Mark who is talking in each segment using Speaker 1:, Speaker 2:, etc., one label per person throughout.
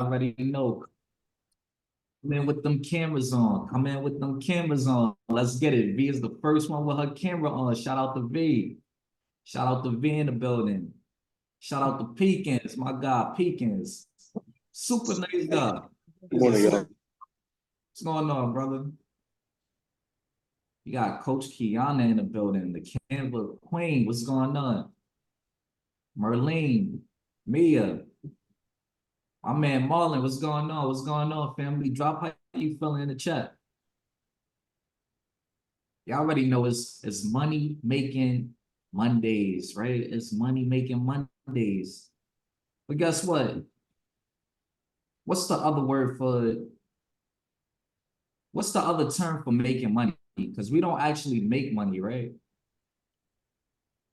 Speaker 1: already know. Come in with them cameras on. Come in with them cameras on. Let's get it. V is the first one with her camera on. Shout out to V. Shout out to V in the building. Shout out to Pekins, my guy, Pekins. Super nice guy.
Speaker 2: Good morning, y'all.
Speaker 1: What's going on, brother? You got Coach Kiana in the building, the Canva Queen. What's going on? Merlene, Mia, my man Marlon. What's going on? What's going on, family? Drop how you feeling in the chat. Y'all already know it's money making Mondays, right? It's money making Mondays. But guess what? What's the other word for? What's the other term for making money? Because we don't actually make money, right?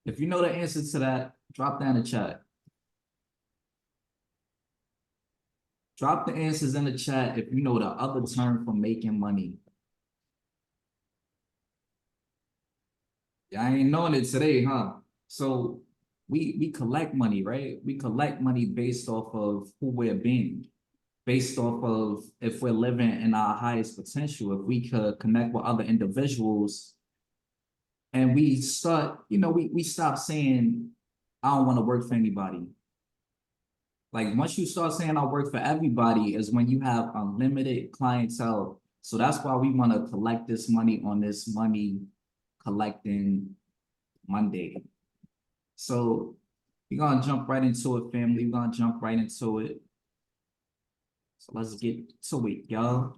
Speaker 1: If you know the answer to that, drop down in the chat. Drop the answers in the chat if you know the other term for making money. Yeah, I ain't knowing it today, huh? So we collect money, right? We collect money based off of who we're being, based off of if we're living in our highest potential, if we could connect with other individuals and we start, we stop saying, I don't want to work for anybody. Like once you start saying I work for everybody is when you have unlimited clientele. So that's why we want to collect this money on this money collecting Monday. So we're gonna jump right into it, family. We're gonna jump right into it. So let's get to it, y'all.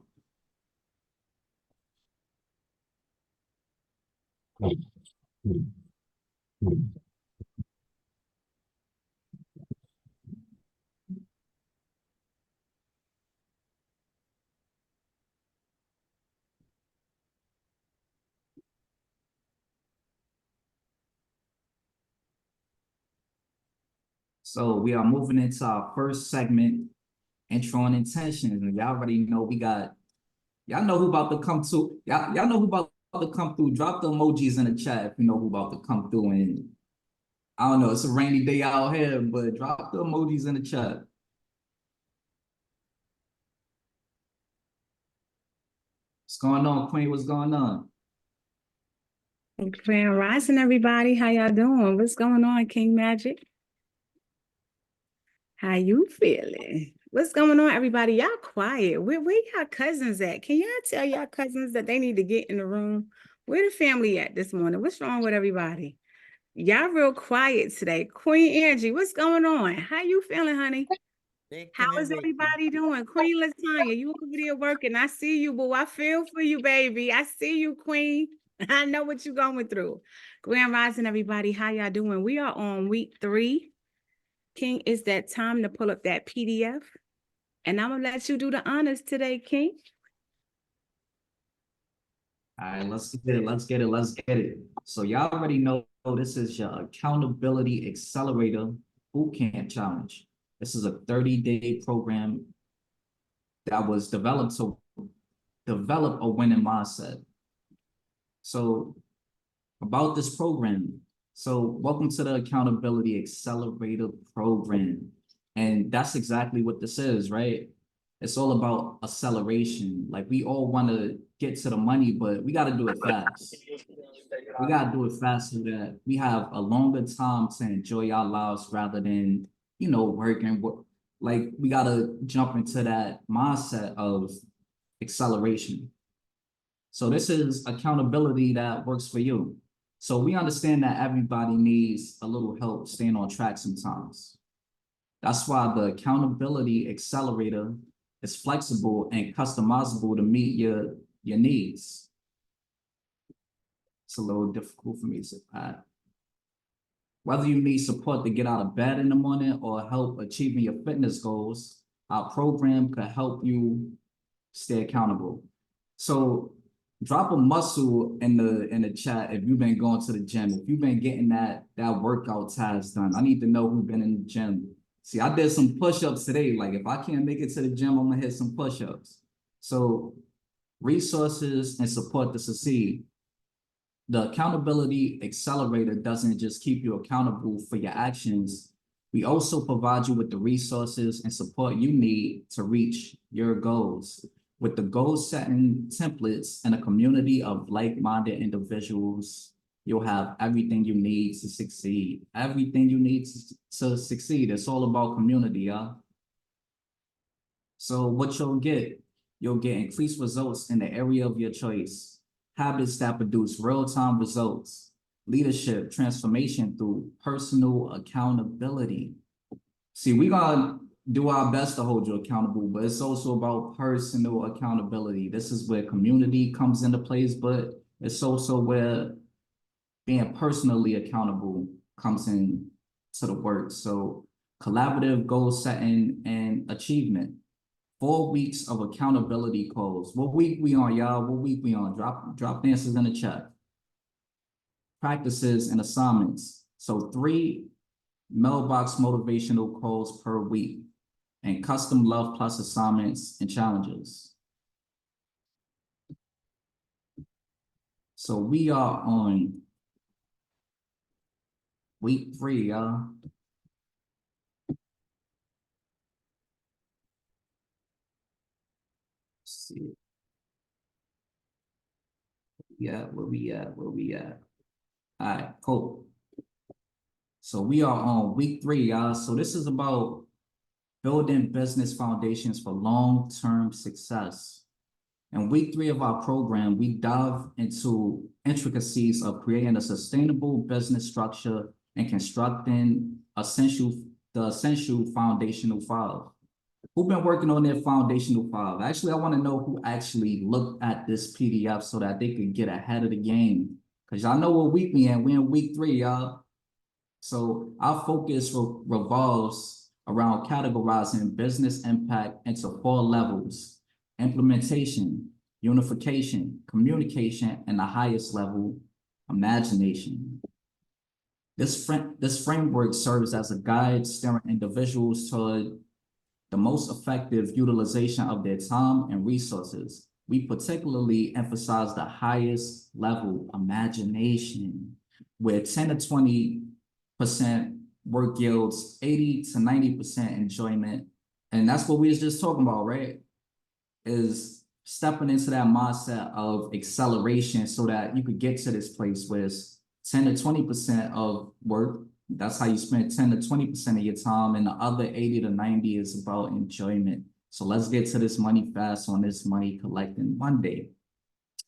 Speaker 1: So we are moving into our first segment, intro and intentions. And y'all already know y'all know who about to come to, y'all know who about to come through. Drop the emojis in the chat if you know who about to come through. And I don't know, it's a rainy day out here, but drop the emojis in the chat. What's going on, Queen? What's going on?
Speaker 3: Grand Rising, everybody. How y'all doing? What's going on, King Magic? How you feeling? What's going on, everybody? Y'all quiet. Where y'all cousins at? Can y'all tell y'all cousins that they need to get in the room? Where the family at this morning? What's wrong with everybody? Y'all real quiet today. Queen Angie, what's going on? How you feeling, honey? How is everybody doing? Queen Latanya, you over there working. I see you, boo. I feel for you, baby. I see you, Queen. I know what you're going through. Grand Rising, everybody. How y'all doing? We are on week 3. King, it's that time to pull up that PDF. And I'm going to let you do the honors today, King.
Speaker 1: All right, let's get it. Let's get it. Let's get it. So y'all already know this is your Accountability Accelerator Bootcamp Challenge. This is a 30-day program that was developed to develop a winning mindset. So about this program, so welcome to the Accountability Accelerator program. And that's exactly what this is, right? It's all about acceleration. Like we all want to get to the money, but we got to do it fast. We got to do it fast so that we have a longer time to enjoy our lives rather than, working. Like we got to jump into that mindset of acceleration. So this is accountability that works for you. So we understand that everybody needs a little help staying on track sometimes. That's why the Accountability Accelerator is flexible and customizable to meet your needs. It's a little difficult for me to add. Whether you need support to get out of bed in the morning or help achieving your fitness goals, our program could help you stay accountable. So drop a muscle in the chat if you've been going to the gym, if you've been getting that workout task done. I need to know who's been in the gym. See, I did some push-ups today. Like if I can't make it to the gym, I'm gonna hit some push-ups. So resources and support to succeed. The Accountability Accelerator doesn't just keep you accountable for your actions, We also provide you with the resources and support you need to reach your goals. With the goal setting templates and a community of like-minded individuals, you'll have everything you need to succeed. Everything you need to succeed. It's all about community, y'all. So what you'll get increased results in the area of your choice, habits that produce real-time results, leadership transformation through personal accountability. See, we're gonna do our best to hold you accountable, but it's also about personal accountability. This is where community comes into place, but it's also where being personally accountable comes in to the work. So collaborative goal setting and achievement. 4 weeks of accountability calls. What week we on, y'all? What week we on? Drop answers in the chat. Practices and assignments. So 3 mailbox motivational calls per week and custom Luhv Plus assignments and challenges. So we are on week 3, y'all. See. Yeah, where we at? Where we at? All right, cool. So we are on week 3, y'all. So this is about building business foundations for long-term success. In week 3 of our program, we dive into intricacies of creating a sustainable business structure and constructing the essential foundational file. Who've been working on their foundational file? Actually, I want to know who actually looked at this PDF so that they could get ahead of the game. Because y'all know what week we in. We're in week 3, y'all. So our focus revolves around categorizing business impact into 4 levels: implementation, unification, communication, and the highest level, imagination. This framework serves as a guide steering individuals toward the most effective utilization of their time and resources. We particularly emphasize the highest level, imagination, where 10 to 20% work yields 80 to 90% enjoyment. And that's what we was just talking about, right? Is stepping into that mindset of acceleration so that you could get to this place where it's 10 to 20% of work. That's how you spend 10 to 20% of your time, and the other 80 to 90 is about enjoyment. So let's get to this money fast on this money collecting Monday.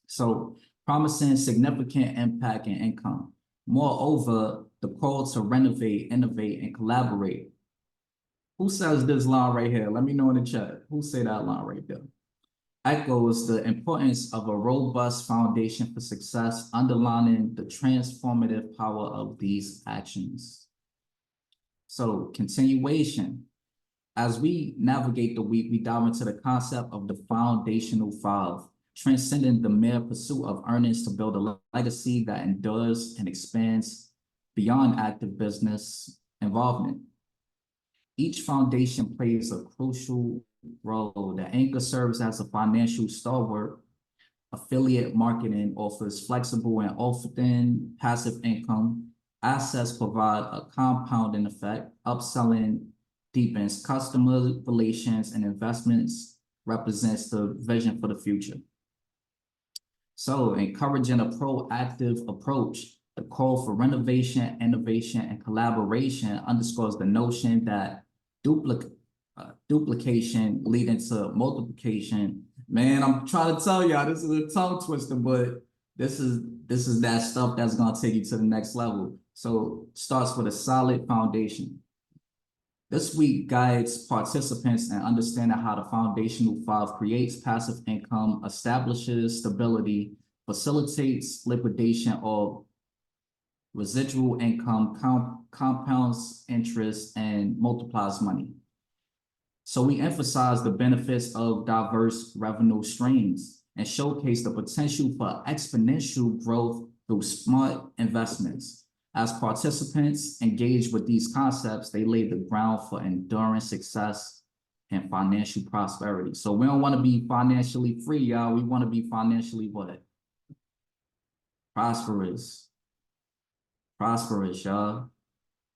Speaker 1: So promising significant impact and income. Moreover, the call to renovate, innovate, and collaborate. Who says this line right here? Let me know in the chat. Who say that line right there? Echoes the importance of a robust foundation for success, underlining the transformative power of these actions. So continuation. As we navigate the week, we dive into the concept of the foundational 5, transcending the mere pursuit of earnings to build a legacy that endures and expands beyond active business involvement. Each foundation plays a crucial role. The anchor serves as a financial stalwart. Affiliate marketing offers flexible and often passive income. Assets provide a compounding effect. Upselling deepens customer relations, and investments represents the vision for the future. So encouraging a proactive approach, the call for renovation, innovation, and collaboration underscores the notion that duplication leading to multiplication. Man, I'm trying to tell y'all, this is a tongue twister, but this is that stuff that's gonna take you to the next level. So starts with a solid foundation. This week guides participants in understanding how the foundational 5 creates passive income, establishes stability, facilitates liquidation of residual income, compounds interest, and multiplies money. So we emphasize the benefits of diverse revenue streams and showcase the potential for exponential growth through smart investments. As participants engage with these concepts, they lay the ground for enduring success and financial prosperity. So we don't want to be financially free, y'all. We want to be financially what? Prosperous. Prosperous, y'all.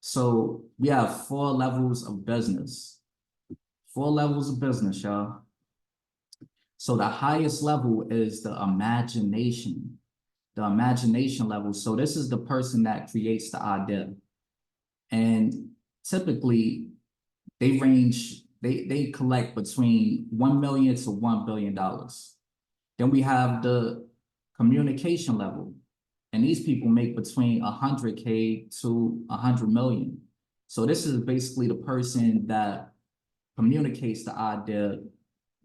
Speaker 1: So we have 4 levels of business. 4 levels of business, y'all. So the highest level is the imagination level. So this is the person that creates the idea. And typically they collect between 1 million to $1 billion. Then we have the communication level. And these people make between 100K to 100 million. So this is basically the person that communicates the idea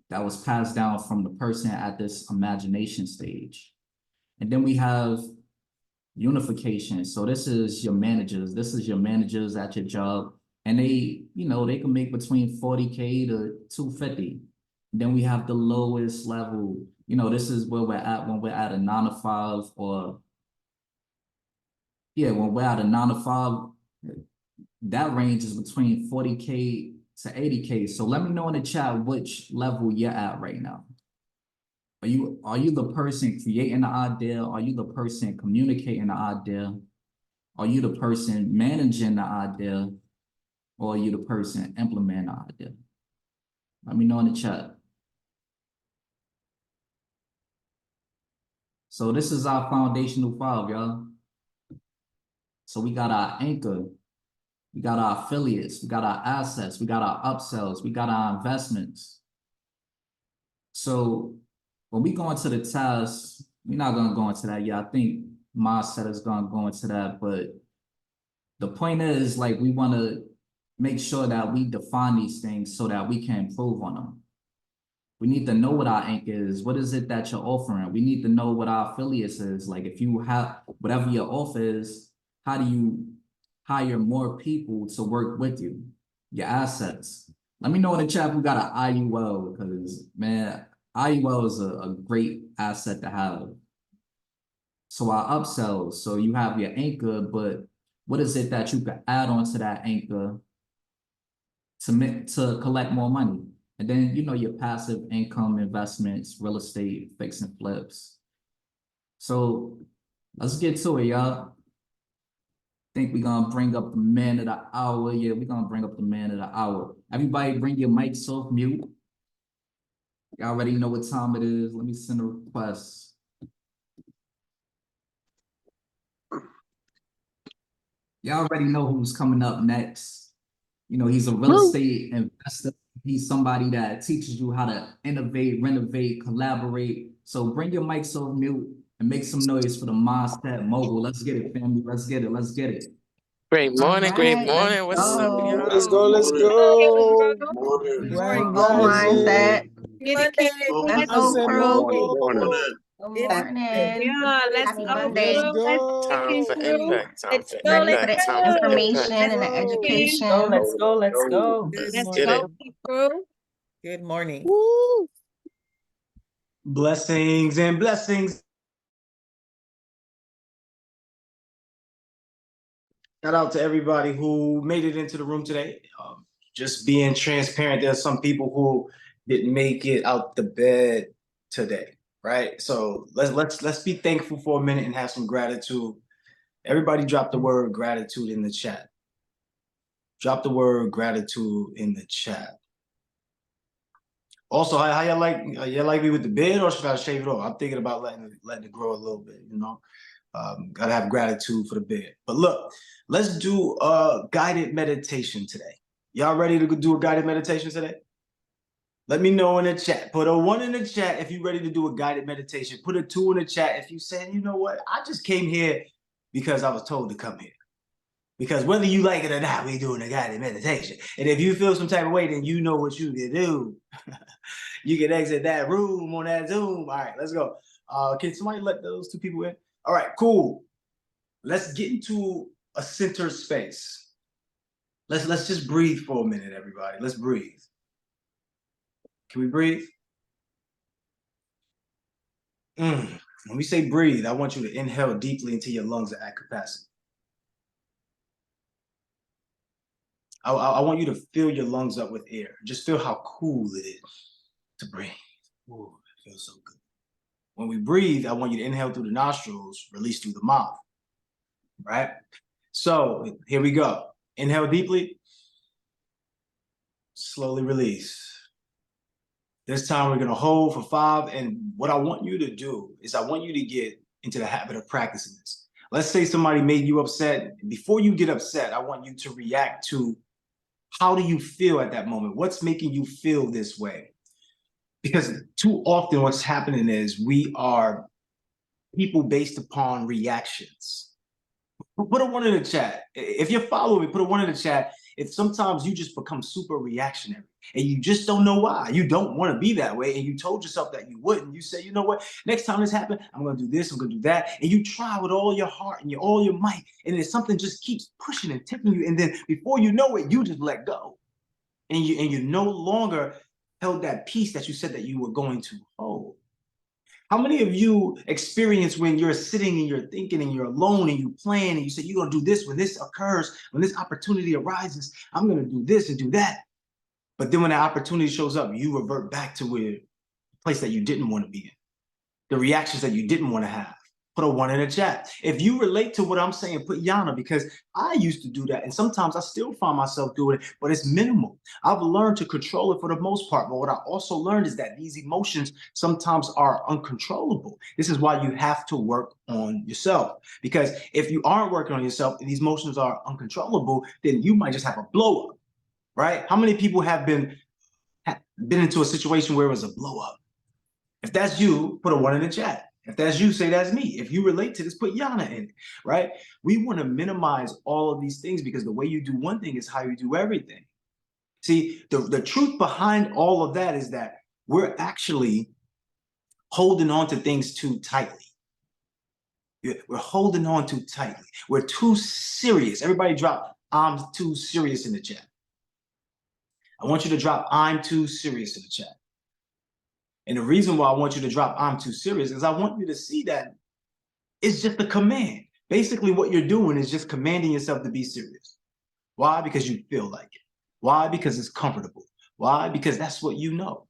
Speaker 1: that was passed down from the person at this imagination stage. And then we have unification. So this is your managers. This is your managers at your job. And they, they can make between 40K to 250. Then we have the lowest level. This is where we're at when we're at a 9 to 5 or when we're at a 9 to 5, that range is between 40K to 80K. So let me know in the chat which level you're at right now. Are you the person creating the idea? Are you the person communicating the idea? Are you the person managing the idea? Or are you the person implementing the idea? Let me know in the chat. So this is our foundational 5, y'all. So we got our anchor, we got our affiliates, we got our assets, we got our upsells, we got our investments. So when we go into the task, we're not going to go into that yet. I think mindset is going to go into that. But the point is, like, we want to make sure that we define these things so that we can improve on them. We need to know what our anchor is. What is it that you're offering? We need to know what our affiliates is. Like, if you have whatever your offer is, how do you hire more people to work with you? Your assets. Let me know in the chat if we got an IUL, because, man, IUL is a great asset to have. So our upsells, so you have your anchor, but what is it that you can add on to that anchor to collect more money? And then, your passive income investments, real estate, fix and flips. So let's get to it, y'all. Think we're going to bring up the man of the hour. Yeah, we're going to bring up the man of the hour. Everybody bring your mics off mute. Y'all already know what time it is. Let me send a request. Y'all already know who's coming up next. He's a real estate investor. He's somebody that teaches you how to innovate, renovate, collaborate. So bring your mics off mute and make some noise for the Mindset Mogul. Let's get it, family. Let's get it. Let's get it.
Speaker 2: Great morning, great morning. What's up, y'all?
Speaker 4: Let's go, let's go.
Speaker 5: Grand mindset.
Speaker 3: Get it, kid.
Speaker 5: Let's go,
Speaker 4: Mindset
Speaker 5: crew.
Speaker 4: Mogul.
Speaker 5: Good morning.
Speaker 3: Yeah, let's
Speaker 5: Happy
Speaker 3: go,
Speaker 5: Monday.
Speaker 4: Let's
Speaker 3: crew.
Speaker 4: go.
Speaker 2: Time for impact. Time for
Speaker 5: Ready for
Speaker 2: impact.
Speaker 5: the
Speaker 2: Time for
Speaker 5: information
Speaker 2: impact.
Speaker 5: and the education.
Speaker 6: Let's go. Let's go.
Speaker 3: Let's
Speaker 2: Get
Speaker 3: go,
Speaker 2: it.
Speaker 3: crew.
Speaker 6: Good morning.
Speaker 4: Woo. Blessings and blessings. Shout out to everybody who made it into the room today. Just being transparent, there's some people who didn't make it out the bed today, right? So let's be thankful for a minute and have some gratitude. Everybody drop the word gratitude in the chat. Drop the word gratitude in the chat. Also, how y'all like me with the beard, or should I shave it off? I'm thinking about letting it grow a little bit, Gotta have gratitude for the beard. But look, let's do a guided meditation today. Y'all ready to do a guided meditation today? Let me know in the chat. Put a 1 in the chat if you're ready to do a guided meditation. Put a 2 in the chat if you said, you know what, I just came here because I was told to come here. Because whether you like it or not, we're doing a guided meditation. And if you feel some type of way, then you know what you can do. You can exit that room on that Zoom. All right, let's go. Can somebody let those 2 people in? All right, cool. Let's get into a center space. Let's just breathe for a minute, everybody. Let's breathe. Can we breathe? When we say breathe, I want you to inhale deeply into your lungs at capacity. I want you to fill your lungs up with air. Just feel how cool it is to breathe. Ooh, it feels so good. When we breathe, I want you to inhale through the nostrils, release through the mouth, right? So here we go. Inhale deeply. Slowly release. This time we're gonna hold for 5. And what I want you to do is I want you to get into the habit of practicing this. Let's say somebody made you upset. Before you get upset, I want you to react to how do you feel at that moment? What's making you feel this way? Because too often what's happening is we are people based upon reactions. Put a 1 in the chat. If you're following me, put a 1 in the chat. If sometimes you just become super reactionary and you just don't know why. You don't want to be that way. And you told yourself that you wouldn't. You say, you know what? Next time this happens, I'm going to do this. I'm going to do that. And you try with all your heart and all your might. And then something just keeps pushing and tipping you. And then before you know it, you just let go. And you no longer held that peace that you said that you were going to hold. How many of you experience when you're sitting and you're thinking and you're alone and you plan and you say, you're going to do this when this occurs, when this opportunity arises, I'm going to do this and do that. But then when that opportunity shows up, you revert back to the place that you didn't want to be in, the reactions that you didn't want to have. Put a 1 in the chat. If you relate to what I'm saying, put Yana, because I used to do that. And sometimes I still find myself doing it, but it's minimal. I've learned to control it for the most part. But what I also learned is that these emotions sometimes are uncontrollable. This is why you have to work on yourself. Because if you aren't working on yourself and these emotions are uncontrollable, then you might just have a blow up, right? How many people have been into a situation where it was a blow up? If that's you, put a 1 in the chat. If that's you, say that's me. If you relate to this, put Yana in it, right? We want to minimize all of these things because the way you do one thing is how you do everything. See, the truth behind all of that is that we're actually holding on to things too tightly. We're holding on too tightly. We're too serious. Everybody drop "I'm too serious" in the chat. I want you to drop "I'm too serious" in the chat. And the reason why I want you to drop "I'm too serious" is I want you to see that it's just a command. Basically, what you're doing is just commanding yourself to be serious. Why? Because you feel like it. Why? Because it's comfortable. Why? Because that's what you know.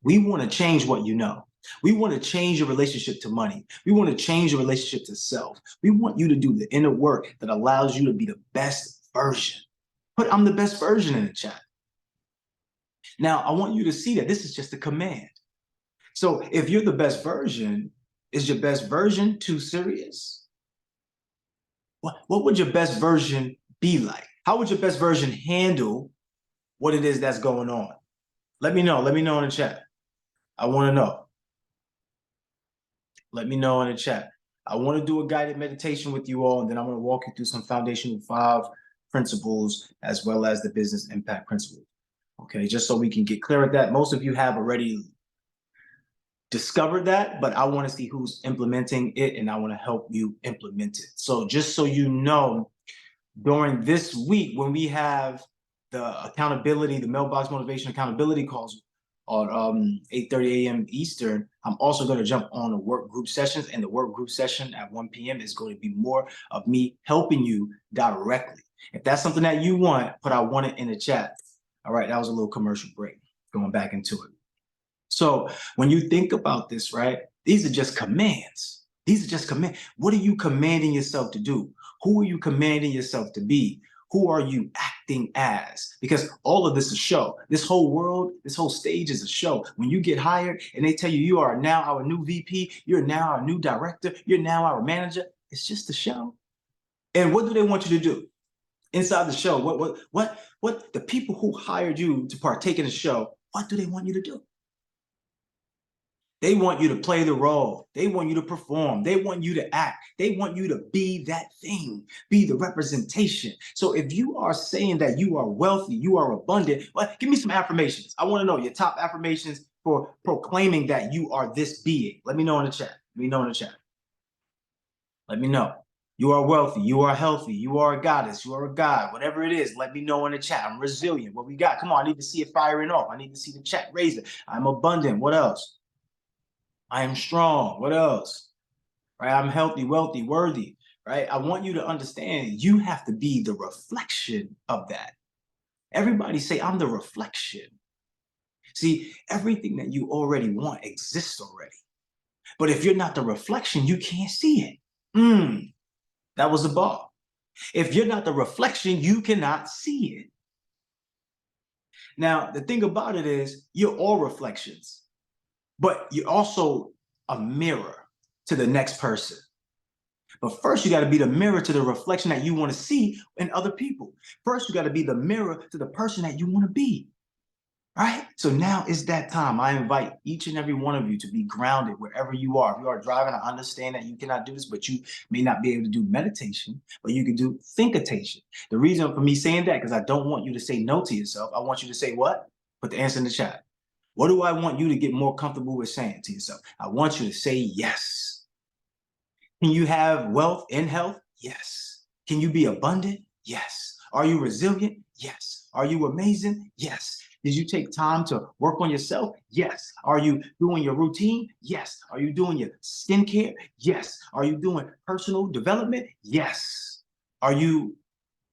Speaker 4: We want to change what you know. We want to change your relationship to money. We want to change your relationship to self. We want you to do the inner work that allows you to be the best version. Put "I'm the best version" in the chat. Now, I want you to see that this is just a command. So if you're the best version, is your best version too serious? What would your best version be like? How would your best version handle what it is that's going on? Let me know. Let me know in the chat. I want to know. Let me know in the chat. I want to do a guided meditation with you all, and then I'm going to walk you through some foundational 5 principles as well as the business impact principle. Okay, just so we can get clear at that. Most of you have already discovered that, but I want to see who's implementing it, and I want to help you implement it. So just so you know, during this week, when we have the Mailbox Motivation accountability calls on 8:30 a.m. Eastern, I'm also going to jump on the work group sessions, and the work group session at 1 p.m. is going to be more of me helping you directly. If that's something that you want, put "I want it" in the chat. All right, that was a little commercial break. Going back into it. So when you think about this, right, these are just commands. These are just commands. What are you commanding yourself to do? Who are you commanding yourself to be? Who are you acting as? Because all of this is a show. This whole world, this whole stage is a show. When you get hired and they tell you you are now our new VP, you're now our new director, you're now our manager, it's just a show. And what do they want you to do? Inside the show, what the people who hired you to partake in the show, what do they want you to do? They want you to play the role. They want you to perform. They want you to act. They want you to be that thing, be the representation. So if you are saying that you are wealthy, you are abundant, well, give me some affirmations. I want to know your top affirmations for proclaiming that you are this being. Let me know in the chat. Let me know in the chat. Let me know. You are wealthy. You are healthy. You are a goddess. You are a god. Whatever it is, let me know in the chat. I'm resilient. What we got? Come on. I need to see it firing off. I need to see the chat raising. I'm abundant. What else? I am strong. What else? Right? I'm healthy, wealthy, worthy. Right? I want you to understand you have to be the reflection of that. Everybody say, "I'm the reflection." See, everything that you already want exists already. But if you're not the reflection, you can't see it. That was a bar. If you're not the reflection, you cannot see it. Now, the thing about it is you're all reflections, but you're also a mirror to the next person. But first, you got to be the mirror to the reflection that you want to see in other people. First, you got to be the mirror to the person that you want to be. Right? So now is that time. I invite each and every one of you to be grounded wherever you are. If you are driving, I understand that you cannot do this, but you may not be able to do meditation, but you can do thinkitation. The reason for me saying that, because I don't want you to say no to yourself. I want you to say what? Put the answer in the chat. What do I want you to get more comfortable with saying to yourself? I want you to say yes. Can you have wealth and health? Yes. Can you be abundant? Yes. Are you resilient? Yes. Are you amazing? Yes. Did you take time to work on yourself? Yes. Are you doing your routine? Yes. Are you doing your skincare? Yes. Are you doing personal development? Yes. Are you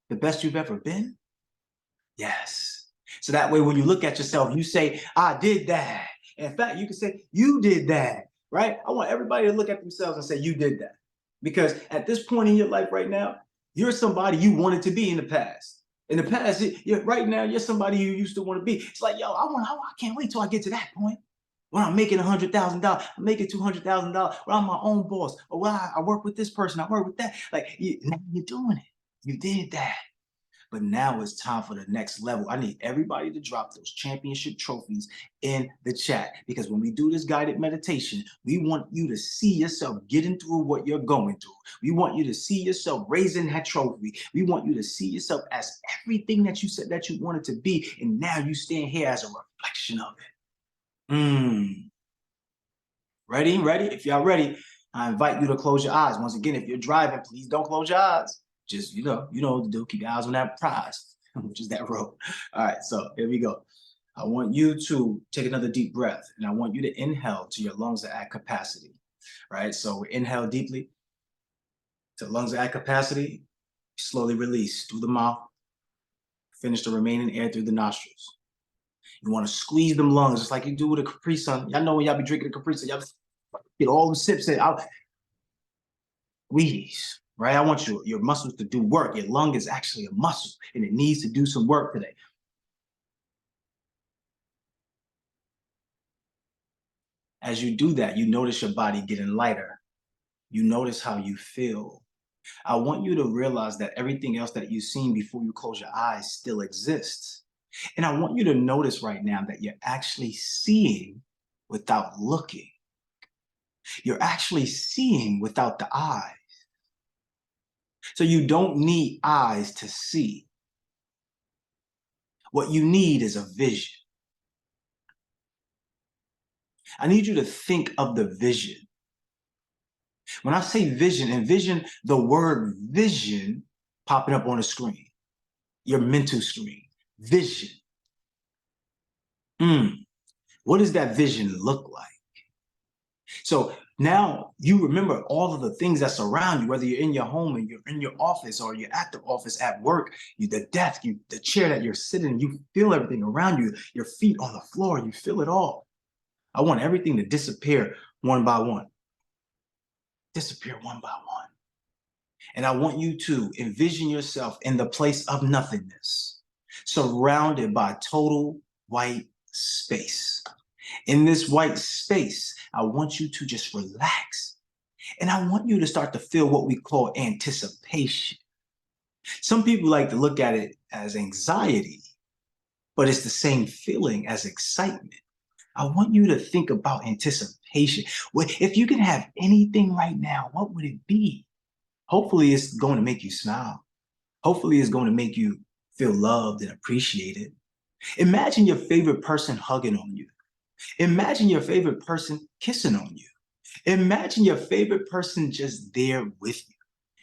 Speaker 4: the best you've ever been? Yes. So that way, when you look at yourself, you say, I did that. In fact, you can say, you did that, right? I want everybody to look at themselves and say, you did that. Because at this point in your life right now, you're somebody you wanted to be in the past. In the past, right now, you're somebody you used to want to be. It's like, yo, I can't wait till I get to that point. When I'm making $100,000, I'm making $200,000, when I'm my own boss, or when I work with this person, I work with that. Like, now you're doing it. You did that. But now it's time for the next level. I need everybody to drop those championship trophies in the chat, because when we do this guided meditation, we want you to see yourself getting through what you're going through. We want you to see yourself raising that trophy. We want you to see yourself as everything that you said that you wanted to be, and now you stand here as a reflection of it. Ready? If y'all ready, I invite you to close your eyes. Once again, if you're driving, please don't close your eyes. Just, you know what to do. Keep your eyes on that prize, which is that road. All right, so here we go. I want you to take another deep breath, and I want you to inhale to your lungs at capacity, right? So we inhale deeply to lungs at capacity, slowly release through the mouth, finish the remaining air through the nostrils. You want to squeeze them lungs just like you do with a Capri Sun. Y'all know when y'all be drinking a Capri Sun, y'all get all the sips in out. Squeeze. Right? I want your muscles to do work. Your lung is actually a muscle, and it needs to do some work today. As you do that, you notice your body getting lighter. You notice how you feel. I want you to realize that everything else that you've seen before you close your eyes still exists. And I want you to notice right now that you're actually seeing without looking. You're actually seeing without the eyes. So you don't need eyes to see. What you need is a vision. I need you to think of the vision. When I say vision, envision the word vision popping up on the screen, your mental screen, vision. What does that vision look like? So now you remember all of the things that surround you, whether you're in your home and you're in your office, or you're at the office at work, the desk, the chair that you're sitting in, you feel everything around you, your feet on the floor, you feel it all. I want everything to disappear one by one. Disappear one by one. And I want you to envision yourself in the place of nothingness, surrounded by total white space. In this white space, I want you to just relax. And I want you to start to feel what we call anticipation. Some people like to look at it as anxiety, but it's the same feeling as excitement. I want you to think about anticipation. If you can have anything right now, what would it be? Hopefully it's going to make you smile. Hopefully it's going to make you feel loved and appreciated. Imagine your favorite person hugging on you. Imagine your favorite person kissing on you. Imagine your favorite person just there with you.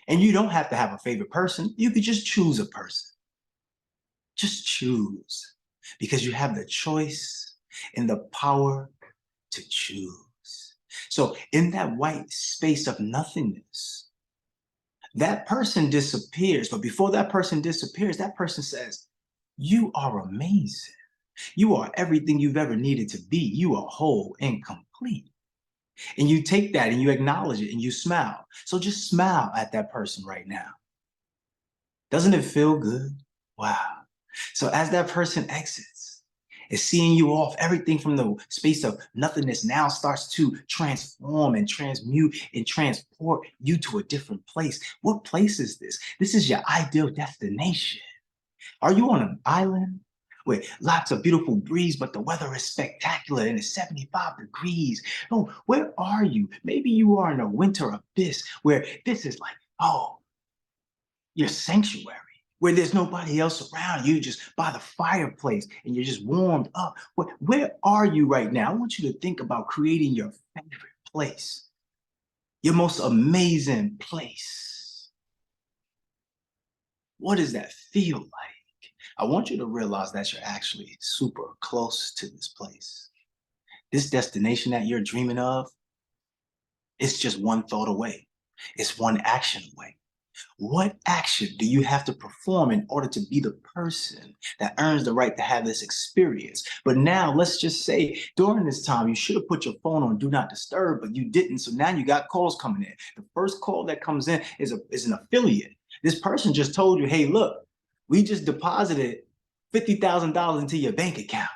Speaker 4: And you don't have to have a favorite person. You could just choose a person. Just choose, because you have the choice and the power to choose. So in that white space of nothingness, that person disappears. But before that person disappears, that person says, you are amazing. You are everything you've ever needed to be. You are whole and complete. And you take that and you acknowledge it and you smile. So just smile at that person right now. Doesn't it feel good? Wow. So as that person exits, is seeing you off, everything from the space of nothingness now starts to transform and transmute and transport you to a different place. What place is this? This is your ideal destination. Are you on an island with lots of beautiful breeze, but the weather is spectacular and it's 75 degrees? Oh, where are you? Maybe you are in a winter abyss where this is like, oh, your sanctuary, where there's nobody else around, you just by the fireplace and you're just warmed up. Where are you right now? I want you to think about creating your favorite place, your most amazing place. What does that feel like? I want you to realize that you're actually super close to this place. This destination that you're dreaming of, it's just one thought away. It's one action away. What action do you have to perform in order to be the person that earns the right to have this experience? But now let's just say during this time, you should have put your phone on do not disturb, but you didn't. So now you got calls coming in. The first call that comes in is an affiliate. This person just told you, hey, look, we just deposited $50,000 into your bank account.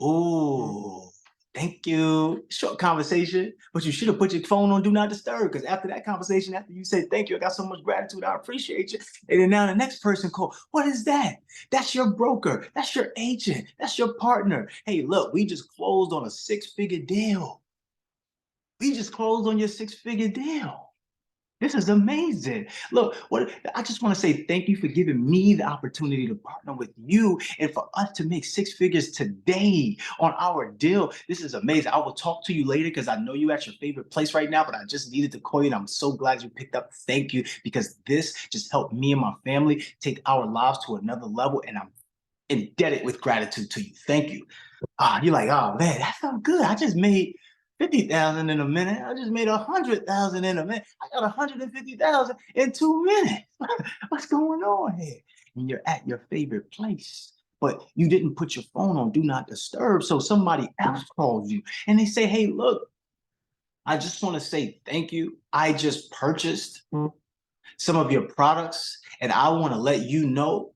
Speaker 4: Oh, thank you. Short conversation, but you should have put your phone on do not disturb, because after that conversation, after you say thank you, I got so much gratitude, I appreciate you. And then now the next person call, what is that? That's your broker, that's your agent, that's your partner. Hey, look, we just closed on a 6-figure deal. We just closed on your 6-figure deal. This is amazing. Look, I just want to say thank you for giving me the opportunity to partner with you and for us to make 6 figures today on our deal. This is amazing. I will talk to you later because I know you're at your favorite place right now, but I just needed to call you and I'm so glad you picked up. Thank you, because this just helped me and my family take our lives to another level, and I'm indebted with gratitude to you. Thank you. You're like, oh man, that felt good. I just made 50,000 in a minute. I just made 100,000 in a minute. I got 150,000 in 2 minutes. What's going on here? And you're at your favorite place, but you didn't put your phone on do not disturb. So somebody else calls you and they say, hey, look, I just want to say thank you. I just purchased some of your products and I want to let you know,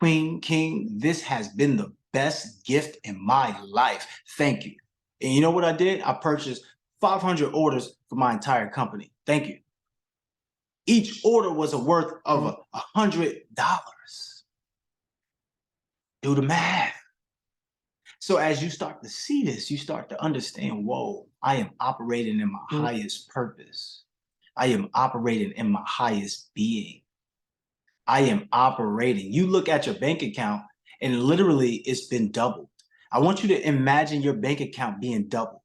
Speaker 4: Queen, King, this has been the best gift in my life. Thank you. And you know what I did? I purchased 500 orders for my entire company. Thank you. Each order was a worth of $100. Do the math. So as you start to see this, you start to understand, whoa, I am operating in my highest purpose. I am operating in my highest being. I am operating. You look at your bank account and literally it's been doubled. I want you to imagine your bank account being doubled.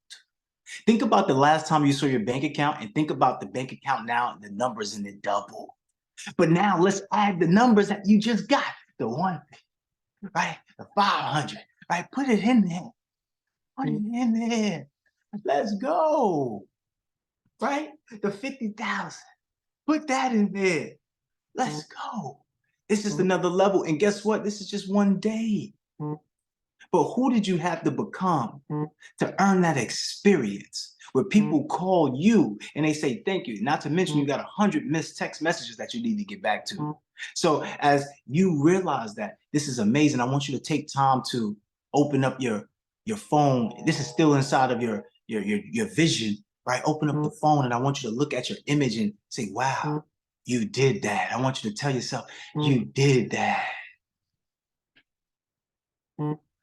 Speaker 4: Think about the last time you saw your bank account and think about the bank account now and the numbers in it double. But now let's add the numbers that you just got. The 150, right? The 500, right? Put it in there. Put it in there. Let's go, right? The 50,000. Put that in there. Let's go. It's just another level. And guess what? This is just one day. But who did you have to become to earn that experience where people call you and they say thank you? Not to mention you got 100 missed text messages that you need to get back to. So as you realize that this is amazing, I want you to take time to open up your phone. This is still inside of your vision, right? Open up the phone and I want you to look at your image and say, wow, you did that. I want you to tell yourself, you did that.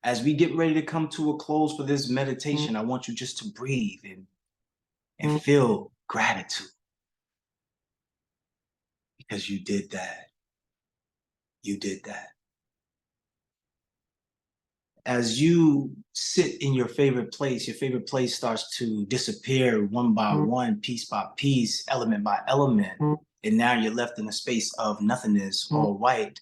Speaker 4: As we get ready to come to a close for this meditation, I want you just to breathe and feel gratitude because you did that. You did that. As you sit in your favorite place starts to disappear one by one, piece by piece, element by element. And now you're left in a space of nothingness, all white.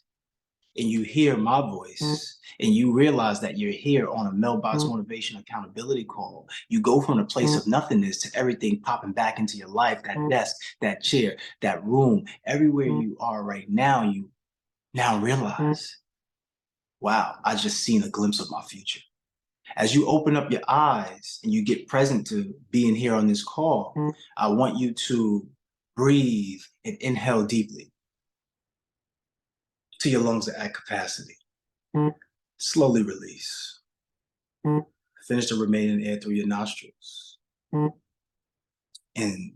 Speaker 4: And you hear my voice and you realize that you're here on a Mailbox Motivation accountability call. You go from a place of nothingness to everything popping back into your life, that desk, that chair, that room, everywhere you are right now, you now realize, wow, I just seen a glimpse of my future. As you open up your eyes and you get present to being here on this call, I want you to breathe and inhale deeply. to your lungs at capacity. Slowly release. Finish the remaining air through your nostrils. And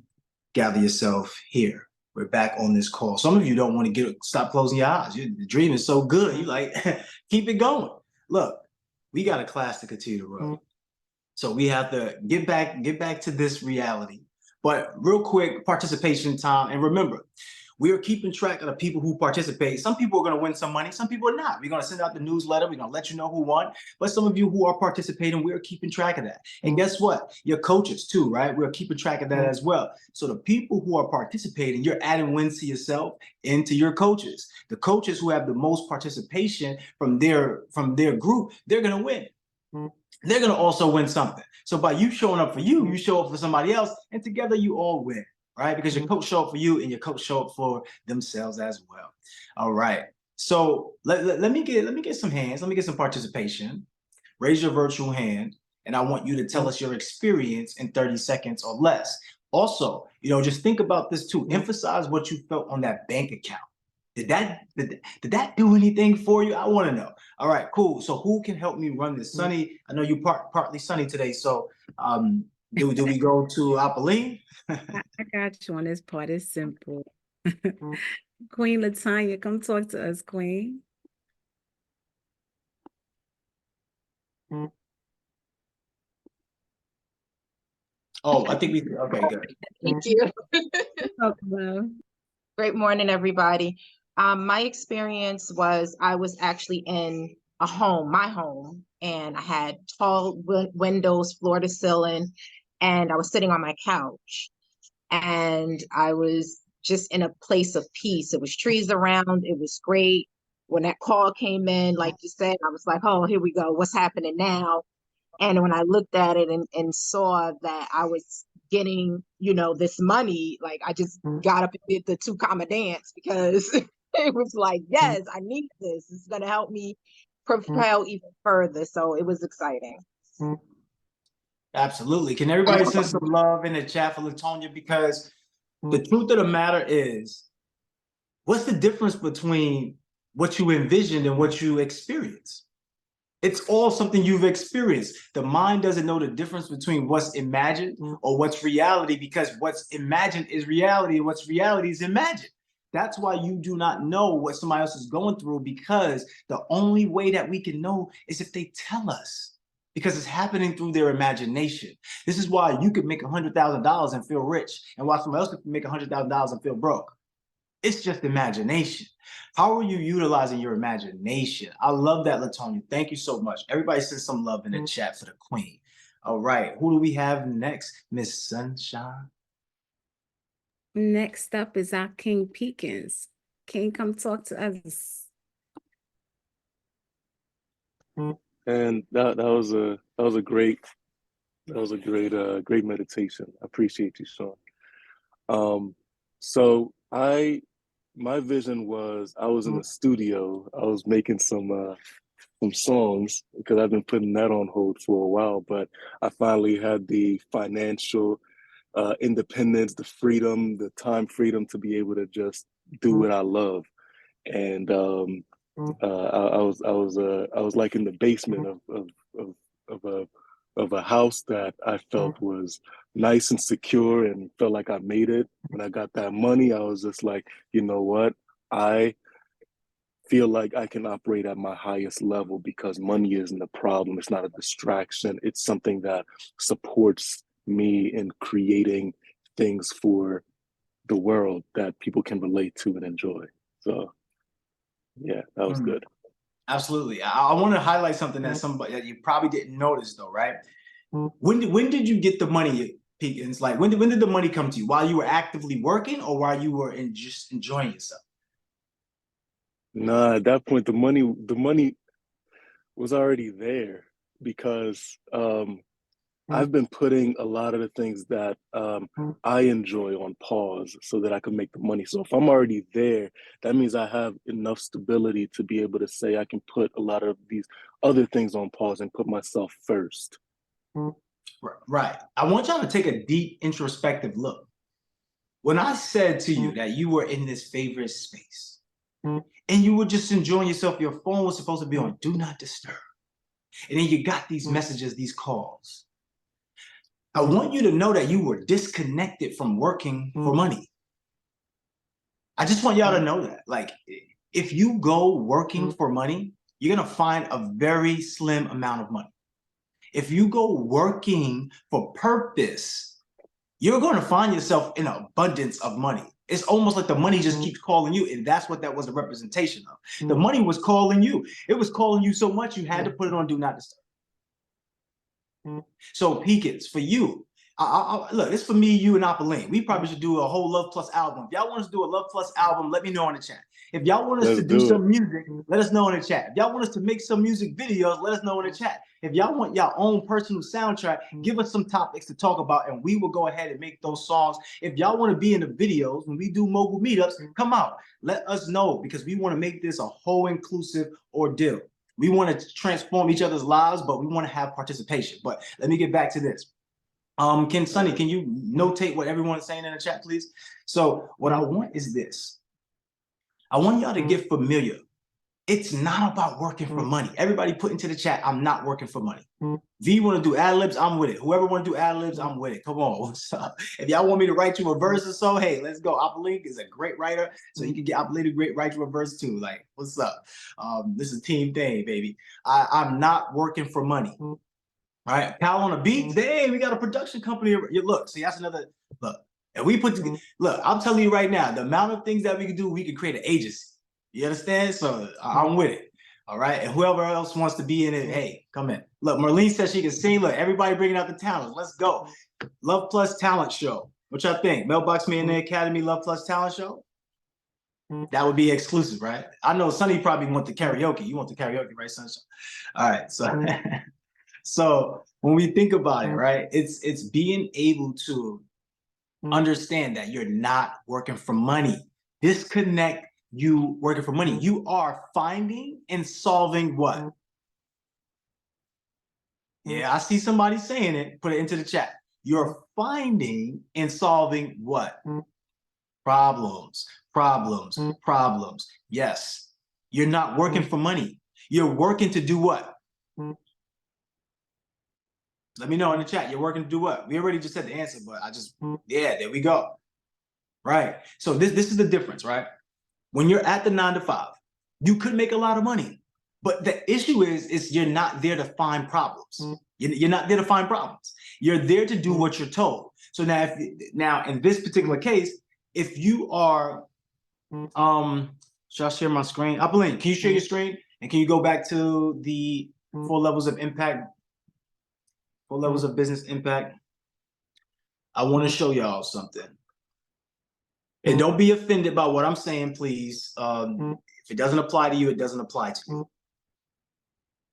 Speaker 4: gather yourself here. We're back on this call. Some of you don't want to stop closing your eyes. The dream is so good. You like, keep it going. Look, we got a class to continue to run. So we have to get back to this reality. But real quick, participation time. And remember, we are keeping track of the people who participate. Some people are going to win some money. Some people are not. We're going to send out the newsletter. We're going to let you know who won. But some of you who are participating, we are keeping track of that. And guess what? Your coaches too, right? We're keeping track of that as well. So the people who are participating, you're adding wins to yourself and to your coaches. The coaches who have the most participation from their group, they're going to win. They're going to also win something. So by you showing up for you, you show up for somebody else, and together you all win, right? Because your coach show up for you and your coach show up for themselves as well. All right. So let me get some hands. Let me get some participation. Raise your virtual hand, and I want you to tell us your experience in 30 seconds or less. Also, just think about this too. Emphasize what you felt on that bank account. Did that do anything for you? I want to know. All right, cool. So who can help me run this? Sunny, I know you partly sunny today. So do we go to Apolline?
Speaker 3: I got you on this part. It's simple. Queen Latanya, come talk to us, Queen.
Speaker 4: Oh, I think okay, good.
Speaker 5: Thank you.
Speaker 3: Talk about.
Speaker 5: Great morning, everybody. My experience was I was actually in my home, and I had tall windows, floor to ceiling, and I was sitting on my couch, and I was just in a place of peace. It was trees around. It was great. When that call came in, like you said, I was like, oh, here we go. What's happening now? And when I looked at it and saw that I was getting, this money, like I just got up and did the 2 comma dance, because it was like, yes, I need this. It's going to help me propel even further. So it was exciting.
Speaker 4: Absolutely. Can everybody send some love in the chat for Latonya? Because the truth of the matter is, what's the difference between what you envisioned and what you experience? It's all something you've experienced. The mind doesn't know the difference between what's imagined or what's reality, because what's imagined is reality and what's reality is imagined. That's why you do not know what somebody else is going through, because the only way that we can know is if they tell us, because it's happening through their imagination. This is why you could make $100,000 and feel rich, and why somebody else could make $100,000 and feel broke. It's just imagination. How are you utilizing your imagination? I love that, Latonya. Thank you so much. Everybody send some love in the chat for the queen. All right, who do we have next? Miss Sunshine.
Speaker 3: Next up is our King Peekins. King, come talk to us.
Speaker 7: And that was a great great meditation. I appreciate you, Sean. So my vision was, I was in the studio. I was making some songs, because I've been putting that on hold for a while, but I finally had the financial independence, the freedom, the time freedom to be able to just do what I love. And I was like in the basement of a house that I felt was nice and secure, and felt like I made it. When I got that money, I was just like, you know what? I feel like I can operate at my highest level, because money isn't a problem. It's not a distraction. It's something that supports me in creating things for the world that people can relate to and enjoy. So yeah, that was good.
Speaker 4: Absolutely. I want to highlight something that you probably didn't notice though, right? When did you get the money, Peekins? Like when did the money come to you? While you were actively working, or while you were just enjoying yourself?
Speaker 7: Nah, at that point, the money was already there, because I've been putting a lot of the things that I enjoy on pause so that I can make the money. So if I'm already there, that means I have enough stability to be able to say I can put a lot of these other things on pause and put myself first.
Speaker 4: Right. I want y'all to take a deep introspective look. When I said to you that you were in this favorite space, and you were just enjoying yourself. Your phone was supposed to be on do not disturb. And then you got these messages, these calls. I want you to know that you were disconnected from working for money. I just want y'all to know that. Like, if you go working for money, you're going to find a very slim amount of money. If you go working for purpose, you're going to find yourself in an abundance of money. It's almost like the money just keeps calling you, and that's what that was a representation of. The money was calling you. It was calling you so much you had to put it on do not disturb. So Pekins, for you, look, it's for me, you, and Apolline. We probably should do a whole Luhv Plus album. If y'all want us to do a Luhv Plus album, let me know in the chat. If y'all want us to do some music, let us know in the chat. If y'all want us to make some music videos, let us know in the chat. If y'all want y'all own personal soundtrack, give us some topics to talk about, and we will go ahead and make those songs. If y'all want to be in the videos when we do mobile meetups, come out. Let us know, because we want to make this a whole inclusive ordeal. We want to transform each other's lives, but we want to have participation. But let me get back to this. Sonny, can you notate what everyone is saying in the chat, please? So what I want is this. I want y'all to get familiar. It's not about working for money. Everybody put into the chat, I'm not working for money. V want to do ad-libs, I'm with it. Whoever want to do ad-libs, I'm with it. Come on, what's up? If y'all want me to write you a verse or so, hey, let's go. Apolline is a great writer, so you can get Apolline to write you a verse too. Like, what's up? This is a team thing, baby. I'm not working for money. All right, Pal on the beat. Hey, we got a production company. Look, see, that's another look. And we put look, I'm telling you right now, the amount of things that we can do, we can create an agency. You understand? So I'm with it. All right. And whoever else wants to be in it, hey, come in. Look, Marlene says she can sing. Look, everybody bringing out the talent. Let's go. Luhv Plus Talent Show. What y'all think? Mailbox Millionaire Academy Luhv Plus Talent Show? That would be exclusive, right? I know Sonny probably want the karaoke. You want the karaoke, right, Sunshine? All right. So, so when we think about it, right, it's being able to understand that you're not working for money. Disconnect you working for money. You are finding and solving what? Yeah, I see somebody saying it. Put it into the chat. You're finding and solving what? Problems, problems, problems. Yes. You're not working for money. You're working to do what? Let me know in the chat. You're working to do what? We already just said the answer, but yeah, there we go. Right. So this is the difference, right? When you're at the 9 to 5, you could make a lot of money, but the issue is you're not there to find problems. You're not there to find problems. You're there to do what you're told. So now in this particular case, if you are, should I share my screen? Apolline, can you share your screen? And can you go back to the 4 levels of impact, 4 levels of business impact? I want to show y'all something. And don't be offended by what I'm saying, please. If it doesn't apply to you, it doesn't apply to you.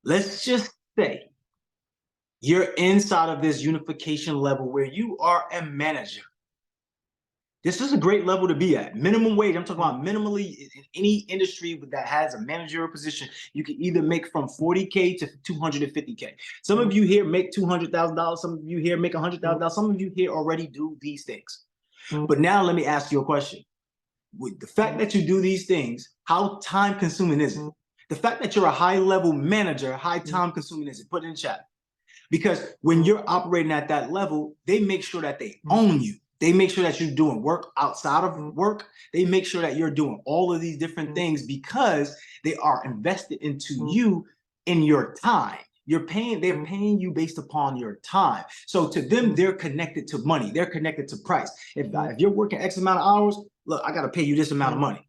Speaker 4: Let's just say you're inside of this unification level where you are a manager. This is a great level to be at. Minimum wage, I'm talking about minimally in any industry that has a managerial position, you can either make from 40K to 250K. Some of you here make $200,000. Some of you here make $100,000. Some of you here already do these things. But now let me ask you a question. With the fact that you do these things, how time consuming is it? The fact that you're a high level manager, high time consuming is it? Put it in chat. Because when you're operating at that level, they make sure that they own you. They make sure that you're doing work outside of work. They make sure that you're doing all of these different things because they are invested into you in your time. They're paying you based upon your time. So to them, they're connected to money. They're connected to price. If you're working X amount of hours, look, I got to pay you this amount of money.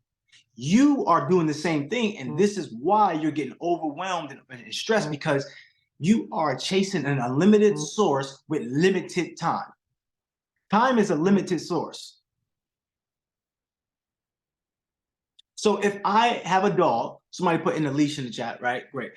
Speaker 4: You are doing the same thing. And this is why you're getting overwhelmed and stressed, because you are chasing an unlimited source with limited time. Time is a limited source. So if I have a dog, somebody put in the leash in the chat, right? Great.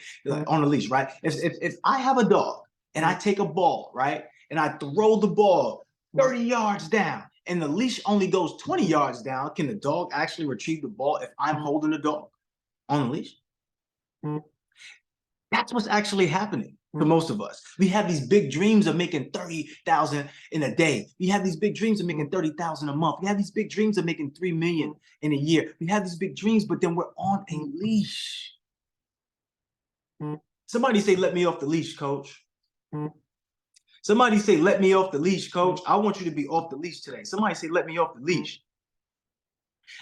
Speaker 4: On the leash, right? If I have a dog and I take a ball, right? And I throw the ball 30 yards down and the leash only goes 20 yards down, can the dog actually retrieve the ball if I'm holding the dog on the leash? That's what's actually happening. for most of us. We have these big dreams of making 30,000 in a day. We have these big dreams of making 30,000 a month. We have these big dreams of making 3 million in a year. We have these big dreams, but then we're on a leash. Somebody say, let me off the leash, coach. Somebody say, let me off the leash, coach. I want you to be off the leash today. Somebody say, let me off the leash.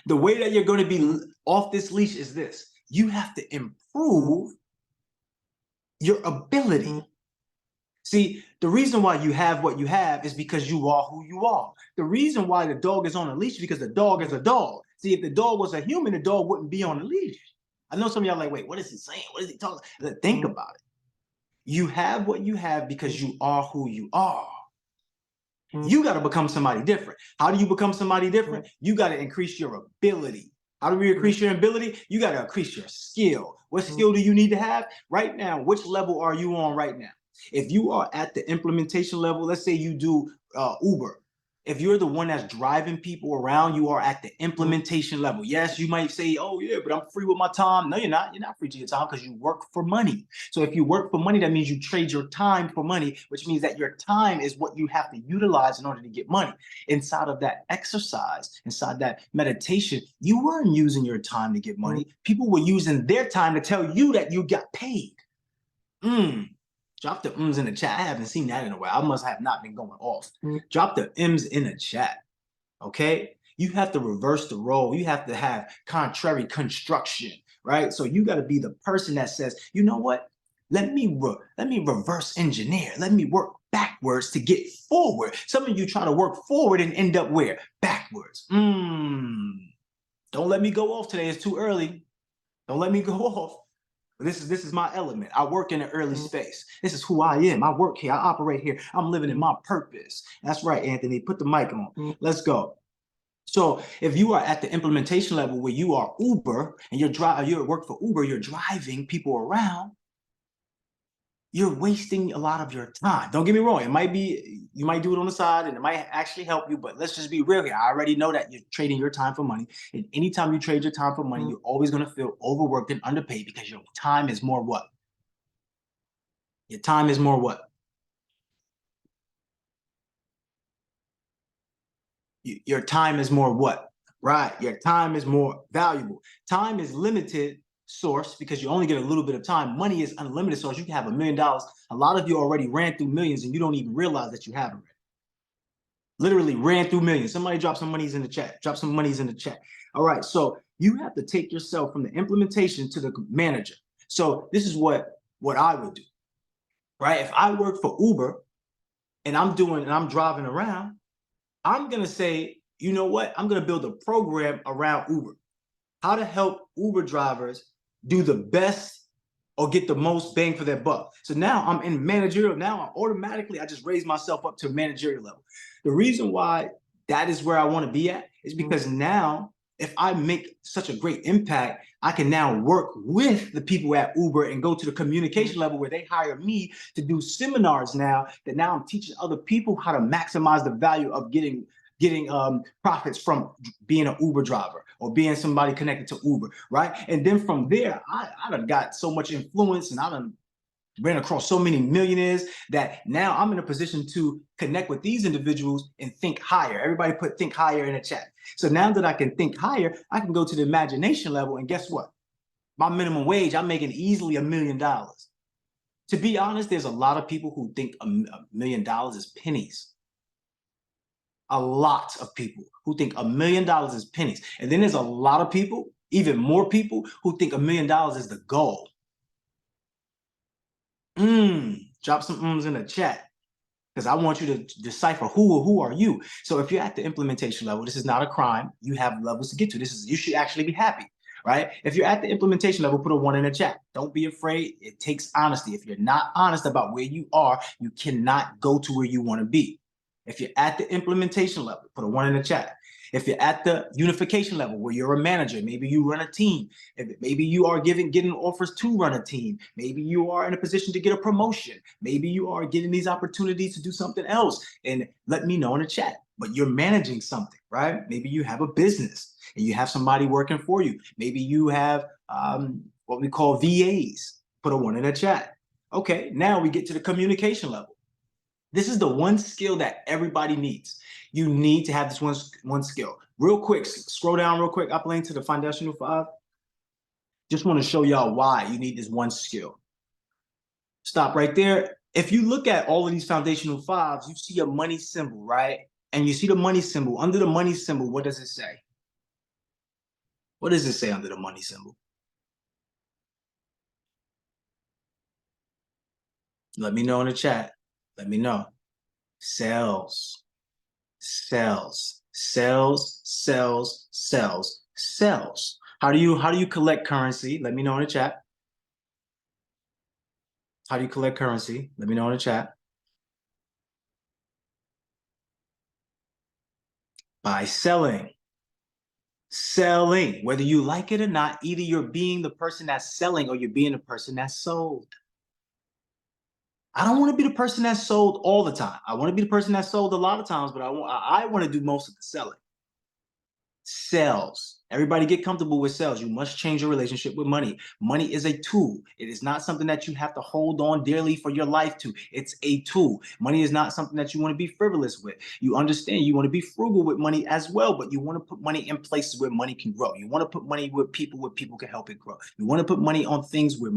Speaker 4: The way that you're going to be off this leash is this. You have to improve your ability. See, the reason why you have what you have is because you are who you are. The reason why the dog is on a leash is because the dog is a dog. See, if the dog was a human, the dog wouldn't be on a leash. I know some of y'all like, wait, what is he saying? What is he talking about? Think about it. You have what you have because you are who you are. You got to become somebody different. How do you become somebody different? You got to increase your ability. How do we increase your ability? You got to increase your skill. What skill do you need to have? Right now, which level are you on right now? If you are at the implementation level, let's say you do Uber. If you're the one that's driving people around, you are at the implementation level. Yes, you might say, oh yeah, but I'm free with my time. No, you're not. You're not free to your time because you work for money. So if you work for money, that means you trade your time for money, which means that your time is what you have to utilize in order to get money. Inside of that exercise, inside that meditation, you weren't using your time to get money. People were using their time to tell you that you got paid. Drop the ums in the chat. I haven't seen that in a while. I must have not been going off. Drop the M's in the chat, okay? You have to reverse the role. You have to have contrary construction, right? So you got to be the person that says, you know what? Let me reverse engineer. Let me work backwards to get forward. Some of you try to work forward and end up where? Backwards. Don't let me go off today. It's too early. Don't let me go off. This is my element. I work in an early space. This is who I am. I work here. I operate here. I'm living in my purpose. That's right, Anthony. Put the mic on. Let's go. So if you are at the implementation level where you are Uber and you're work for Uber, you're driving people around, you're wasting a lot of your time. Don't get me wrong. It might be, you might do it on the side and it might actually help you, but let's just be real here. I already know that you're trading your time for money. And anytime you trade your time for money, you're always going to feel overworked and underpaid because your time is more what? Your time is more what? Your time is more what? Right. Your time is more valuable. Time is limited source because you only get a little bit of time. Money is unlimited source. You can have $1 million. A lot of you already ran through millions and you don't even realize that you have already. Literally ran through millions. Somebody drop some monies in the chat. Drop some monies in the chat. All right. So you have to take yourself from the implementation to the manager. So this is what I would do. Right. If I work for Uber and I'm driving around, I'm going to say, you know what? I'm going to build a program around Uber. How to help Uber drivers do the best or get the most bang for their buck. So now I'm in managerial. Now I just raise myself up to a managerial level. The reason why that is where I want to be at is because now if I make such a great impact, I can now work with the people at Uber and go to the communication level where they hire me to do seminars now I'm teaching other people how to maximize the value of getting profits from being an Uber driver or being somebody connected to Uber, right? And then from there, I done got so much influence and I done ran across so many millionaires that now I'm in a position to connect with these individuals and think higher. Everybody put think higher in the chat. So now that I can think higher, I can go to the imagination level and guess what? My minimum wage, I'm making easily $1 million. To be honest, there's a lot of people who think $1 million is pennies. A lot of people who think $1 million is pennies. And then there's a lot of people, even more people, who think $1 million is the goal. Drop some ums in the chat because I want you to decipher who are you. So if you're at the implementation level, this is not a crime. You have levels to get to. You should actually be happy, right? If you're at the implementation level, put a 1 in the chat. Don't be afraid. It takes honesty. If you're not honest about where you are, you cannot go to where you want to be. If you're at the implementation level, put a 1 in the chat. If you're at the unification level where you're a manager, maybe you run a team, maybe you are getting offers to run a team, maybe you are in a position to get a promotion, maybe you are getting these opportunities to do something else, and let me know in the chat. But you're managing something, right? Maybe you have a business and you have somebody working for you. Maybe you have what we call VAs. Put a 1 in the chat. Okay, now we get to the communication level. This is the one skill that everybody needs. You need to have this one skill. Real quick, scroll down real quick, upline to the foundational 5. Just want to show y'all why you need this one skill. Stop right there. If you look at all of these foundational 5s, you see a money symbol, right? And you see the money symbol. Under the money symbol, what does it say? What does it say under the money symbol? Let me know in the chat. Let me know. Sales, sales, sales, sales, sales, sales. How do you collect currency? Let me know in the chat. How do you collect currency? Let me know in the chat. By selling. Selling. Whether you like it or not, either you're being the person that's selling or you're being the person that's sold. I don't want to be the person that's sold all the time. I want to be the person that's sold a lot of times, but I want to do most of the selling. Sales. Everybody get comfortable with sales. You must change your relationship with money. Money is a tool. It is not something that you have to hold on dearly for your life to. It's a tool. Money is not something that you want to be frivolous with. You understand you want to be frugal with money as well, but you want to put money in places where money can grow. You want to put money with people where people can help it grow. You want to put money on things where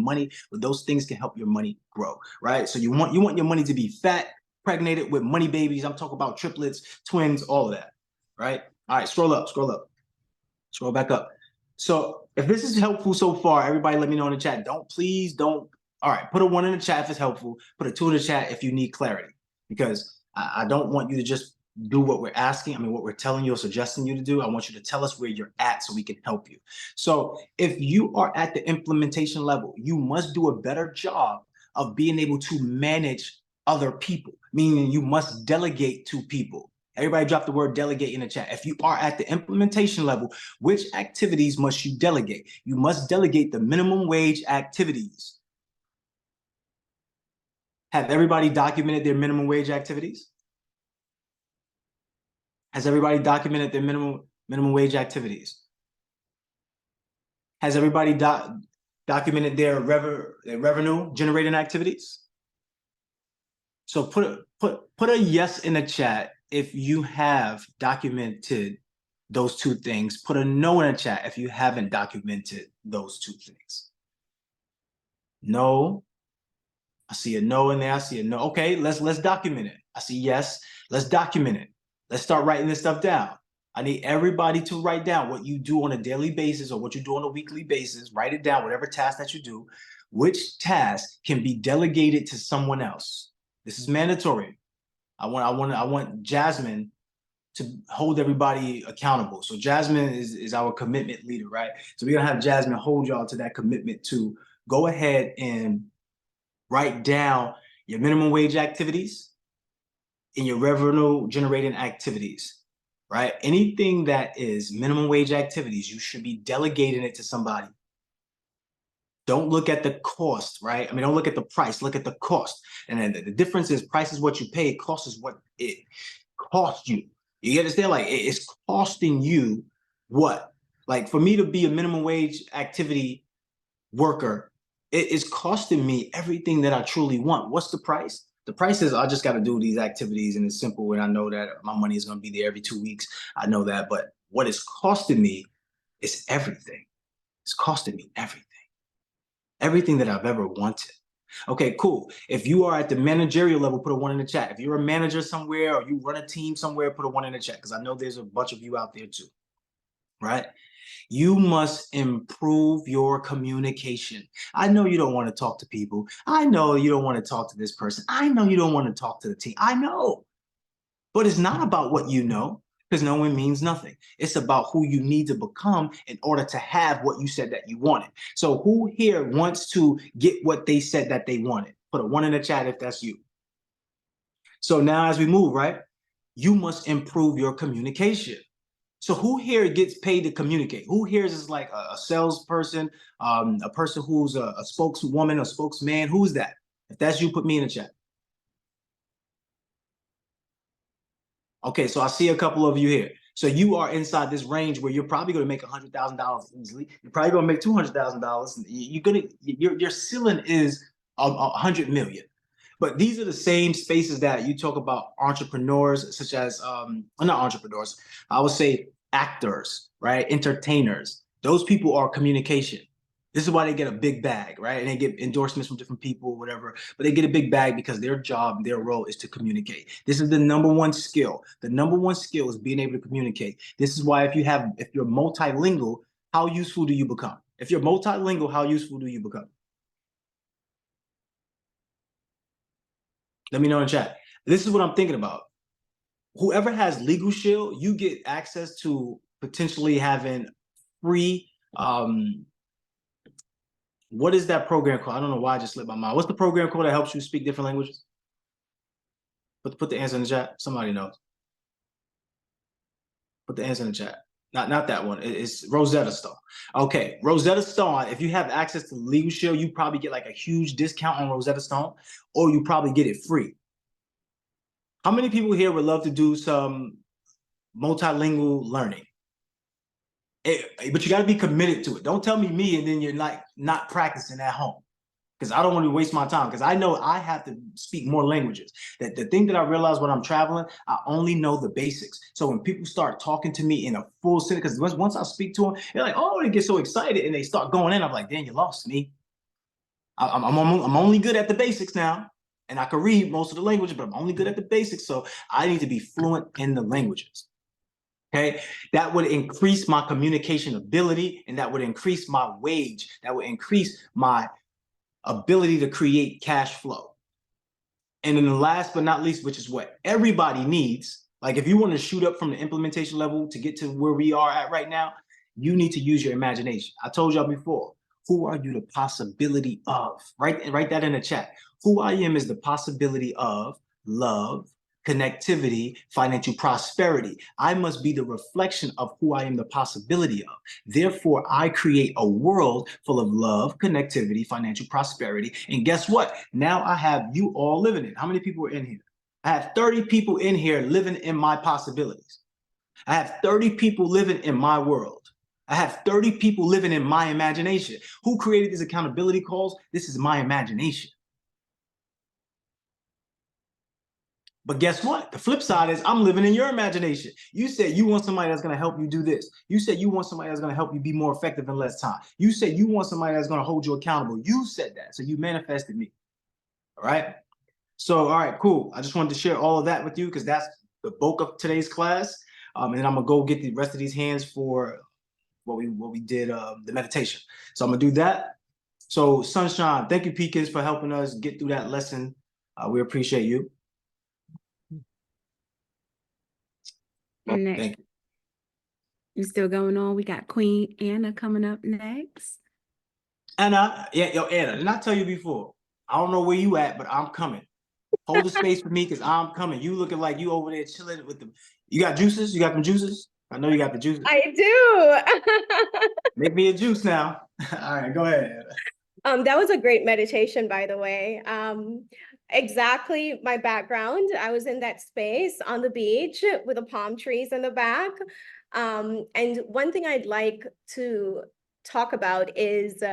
Speaker 4: those things can help your money grow, right? So you want your money to be fat, pregnated with money babies. I'm talking about triplets, twins, all of that, right? All right, scroll up. Scroll back up. So if this is helpful so far, everybody let me know in the chat. Please don't. All right, put a 1 in the chat if it's helpful. Put a 2 in the chat if you need clarity, because I don't want you to just do what we're asking. I mean, what we're telling you or suggesting you to do. I want you to tell us where you're at so we can help you. So if you are at the implementation level, you must do a better job of being able to manage other people, meaning you must delegate to people. Everybody drop the word delegate in the chat. If you are at the implementation level, which activities must you delegate? You must delegate the minimum wage activities. Have everybody documented their minimum wage activities? Has everybody documented their minimum wage activities? Has everybody documented their revenue generating activities? So put a yes in the chat if you have documented those 2 things. Put a no in the chat if you haven't documented those 2 things. No. I see a no in there. I see a no. Okay, let's document it. I see yes. Let's document it. Let's start writing this stuff down. I need everybody to write down what you do on a daily basis or what you do on a weekly basis. Write it down, whatever task that you do. Which task can be delegated to someone else? This is mandatory. I want Jasmine to hold everybody accountable. So Jasmine is our commitment leader, right? So we're gonna have Jasmine hold y'all to that commitment to go ahead and write down your minimum wage activities and your revenue generating activities, right? Anything that is minimum wage activities, you should be delegating it to somebody. Don't look at the cost, right? I mean, don't look at the price, look at the cost. And then the difference is price is what you pay, cost is what it costs you. You understand? Like it's costing you what? Like for me to be a minimum wage activity worker, it is costing me everything that I truly want. What's the price? The price is I just got to do these activities and it's simple. And I know that my money is going to be there every 2 weeks. I know that. But what it's costing me is everything. It's costing me everything. Everything that I've ever wanted. Okay, cool. If you are at the managerial level, put a 1 in the chat. If you're a manager somewhere or you run a team somewhere, put a 1 in the chat because I know there's a bunch of you out there too, right? You must improve your communication. I know you don't want to talk to people. I know you don't want to talk to this person. I know you don't want to talk to the team. I know. But it's not about what you know, because knowing means nothing. It's about who you need to become in order to have what you said that you wanted. So who here wants to get what they said that they wanted? Put a 1 in the chat if that's you. So now as we move, right, you must improve your communication. So who here gets paid to communicate? Who here is like a salesperson, a person who's a spokeswoman, a spokesman? Who's that? If that's you, put me in the chat. Okay, so I see a couple of you here. So you are inside this range where you're probably going to make $100,000 easily. You're probably going to make $200,000. Your ceiling is 100 million. But these are the same spaces that you talk about entrepreneurs, such as, not entrepreneurs, I would say actors, right? Entertainers. Those people are communication. This is why they get a big bag, right? And they get endorsements from different people, whatever, but they get a big bag because their job, their role is to communicate. This is the number one skill. The number one skill is being able to communicate. This is why if you're multilingual, how useful do you become? If you're multilingual, how useful do you become? Let me know in chat. This is what I'm thinking about. Whoever has Legal Shield, you get access to potentially having free, what is that program called? I don't know why I just slipped my mind. What's the program called that helps you speak different languages? Put the answer in the chat. Somebody knows. Put the answer in the chat. Not that one. It's Rosetta Stone. Okay, Rosetta Stone. If you have access to Legal Shield, you probably get like a huge discount on Rosetta Stone, or you probably get it free. How many people here would love to do some multilingual learning? But you got to be committed to it. Don't tell me and then you're not practicing at home, because I don't want to waste my time, because I know I have to speak more languages. That the thing that I realize when I'm traveling, I only know the basics. So when people start talking to me in a full sentence, because once I speak to them, they're like, oh, they get so excited and they start going in. I'm like, damn, you lost me. I'm only good at the basics now. And I can read most of the languages, but I'm only good at the basics. So I need to be fluent in the languages. Okay, that would increase my communication ability, and that would increase my wage. That would increase my ability to create cash flow. And then the last but not least, which is what everybody needs, like if you want to shoot up from the implementation level to get to where we are at right now, you need to use your imagination. I told y'all before, who are you the possibility of? Write that in the chat. Who I am is the possibility of love, connectivity, financial prosperity. I must be the reflection of who I am the possibility of. Therefore, I create a world full of love, connectivity, financial prosperity. And guess what? Now I have you all living in it. How many people are in here? I have 30 people in here living in my possibilities. I have 30 people living in my world. I have 30 people living in my imagination. Who created these accountability calls? This is my imagination. But guess what? The flip side is I'm living in your imagination. You said you want somebody that's going to help you do this. You said you want somebody that's going to help you be more effective in less time. You said you want somebody that's going to hold you accountable. You said that. So you manifested me. All right. So, all right, cool. I just wanted to share all of that with you because that's the bulk of today's class. And then I'm going to go get the rest of these hands for what we did, the meditation. So I'm going to do that. So Sunshine, thank you, Peekins, for helping us get through that lesson. We appreciate you.
Speaker 3: And
Speaker 4: Thank you.
Speaker 3: you still going on? We got Queen Anna coming up next.
Speaker 4: Anna, Anna, didn't I tell you before? I don't know where you at, but I'm coming. Hold the space for me because I'm coming. You looking like you over there chilling with them. You got juices? You got them juices? I know you got the juices.
Speaker 8: I do.
Speaker 4: Make me a juice now. All right, go ahead.
Speaker 8: That was a great meditation, by the way. Exactly my background. I was in that space on the beach with the palm trees in the back. And one thing I'd like to talk about is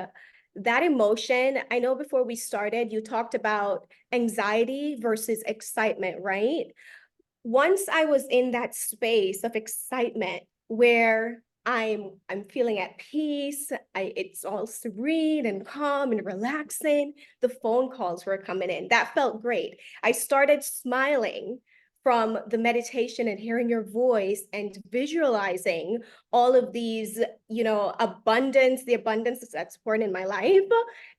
Speaker 8: that emotion. I know before we started, you talked about anxiety versus excitement, right? Once I was in that space of excitement where I'm feeling at peace, it's all serene and calm and relaxing, the phone calls were coming in. That felt great. I started smiling from the meditation and hearing your voice and visualizing all of these, abundance, the abundance that's pouring in my life,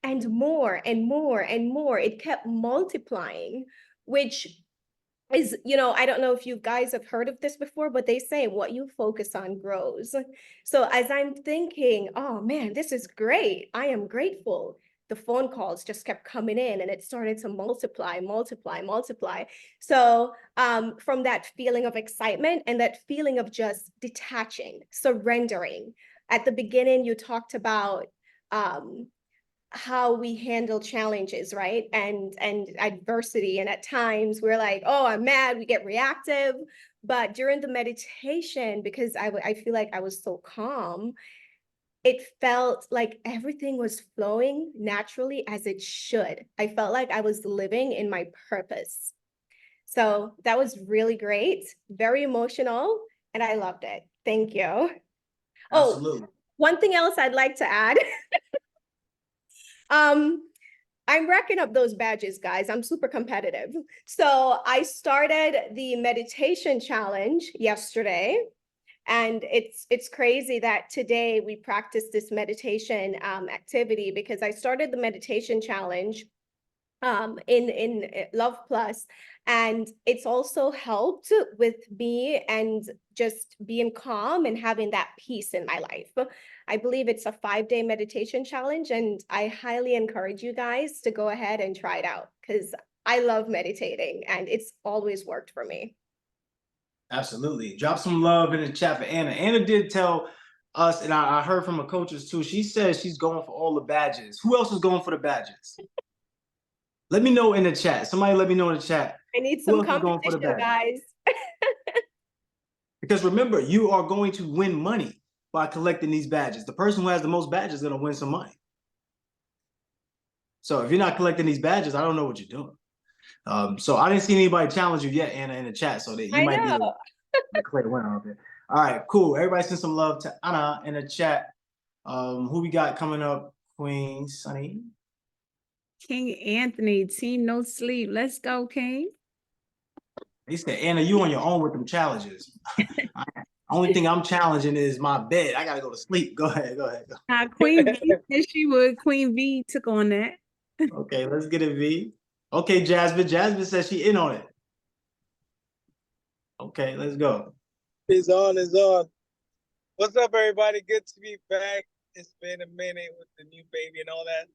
Speaker 8: and more and more and more. It kept multiplying, which is, I don't know if you guys have heard of this before, but they say what you focus on grows. So as I'm thinking, oh man, this is great, I am grateful, the phone calls just kept coming in and it started to multiply. So from that feeling of excitement and that feeling of just detaching, surrendering. At the beginning, you talked about how we handle challenges, right? And adversity. And at times we're like, oh, I'm mad, we get reactive. But during the meditation, because I feel like I was so calm, it felt like everything was flowing naturally as it should. I felt like I was living in my purpose. So that was really great, very emotional, and I loved it. Thank you.
Speaker 4: Absolutely.
Speaker 8: Oh, one thing else I'd like to add. I'm racking up those badges, guys. I'm super competitive. So I started the meditation challenge yesterday. And it's crazy that today we practice this meditation activity, because I started the meditation challenge in Luhv Plus, and it's also helped with me and just being calm and having that peace in my life. I believe it's a 5-day meditation challenge, and I highly encourage you guys to go ahead and try it out, because I love meditating and it's always worked for me.
Speaker 4: Absolutely. Drop some love in the chat for Anna. Anna did tell us, and I heard from her coaches too, she says she's going for all the badges. Who else is going for the badges? Let me know in the chat. Somebody let me know in the chat.
Speaker 8: I need
Speaker 4: Who
Speaker 8: some
Speaker 4: else is going for the
Speaker 8: competition,
Speaker 4: badges?
Speaker 8: guys.
Speaker 4: Because remember, you are going to win money by collecting these badges. The person who has the most badges is going to win some money. So if you're not collecting these badges, I don't know what you're doing. So I didn't see anybody challenge you yet, Anna, in the chat. So that you
Speaker 8: I
Speaker 4: might
Speaker 8: know.
Speaker 4: be the clear winner out there. All right, cool. Everybody send some love to Anna in the chat. Who we got coming up? Queen Sunny.
Speaker 3: King Anthony, team no sleep. Let's go, King.
Speaker 4: He said, Anna, you on your own with them challenges. Only thing I'm challenging is my bed. I gotta go to sleep. Go ahead.
Speaker 3: Queen V said she would. Queen V took on that.
Speaker 4: Okay, let's get it, V. Okay, Jasmine. Jasmine says she in on it. Okay, let's go.
Speaker 9: It's on, it's on. What's up, everybody? Good to be back. It's been a minute with the new baby and all that.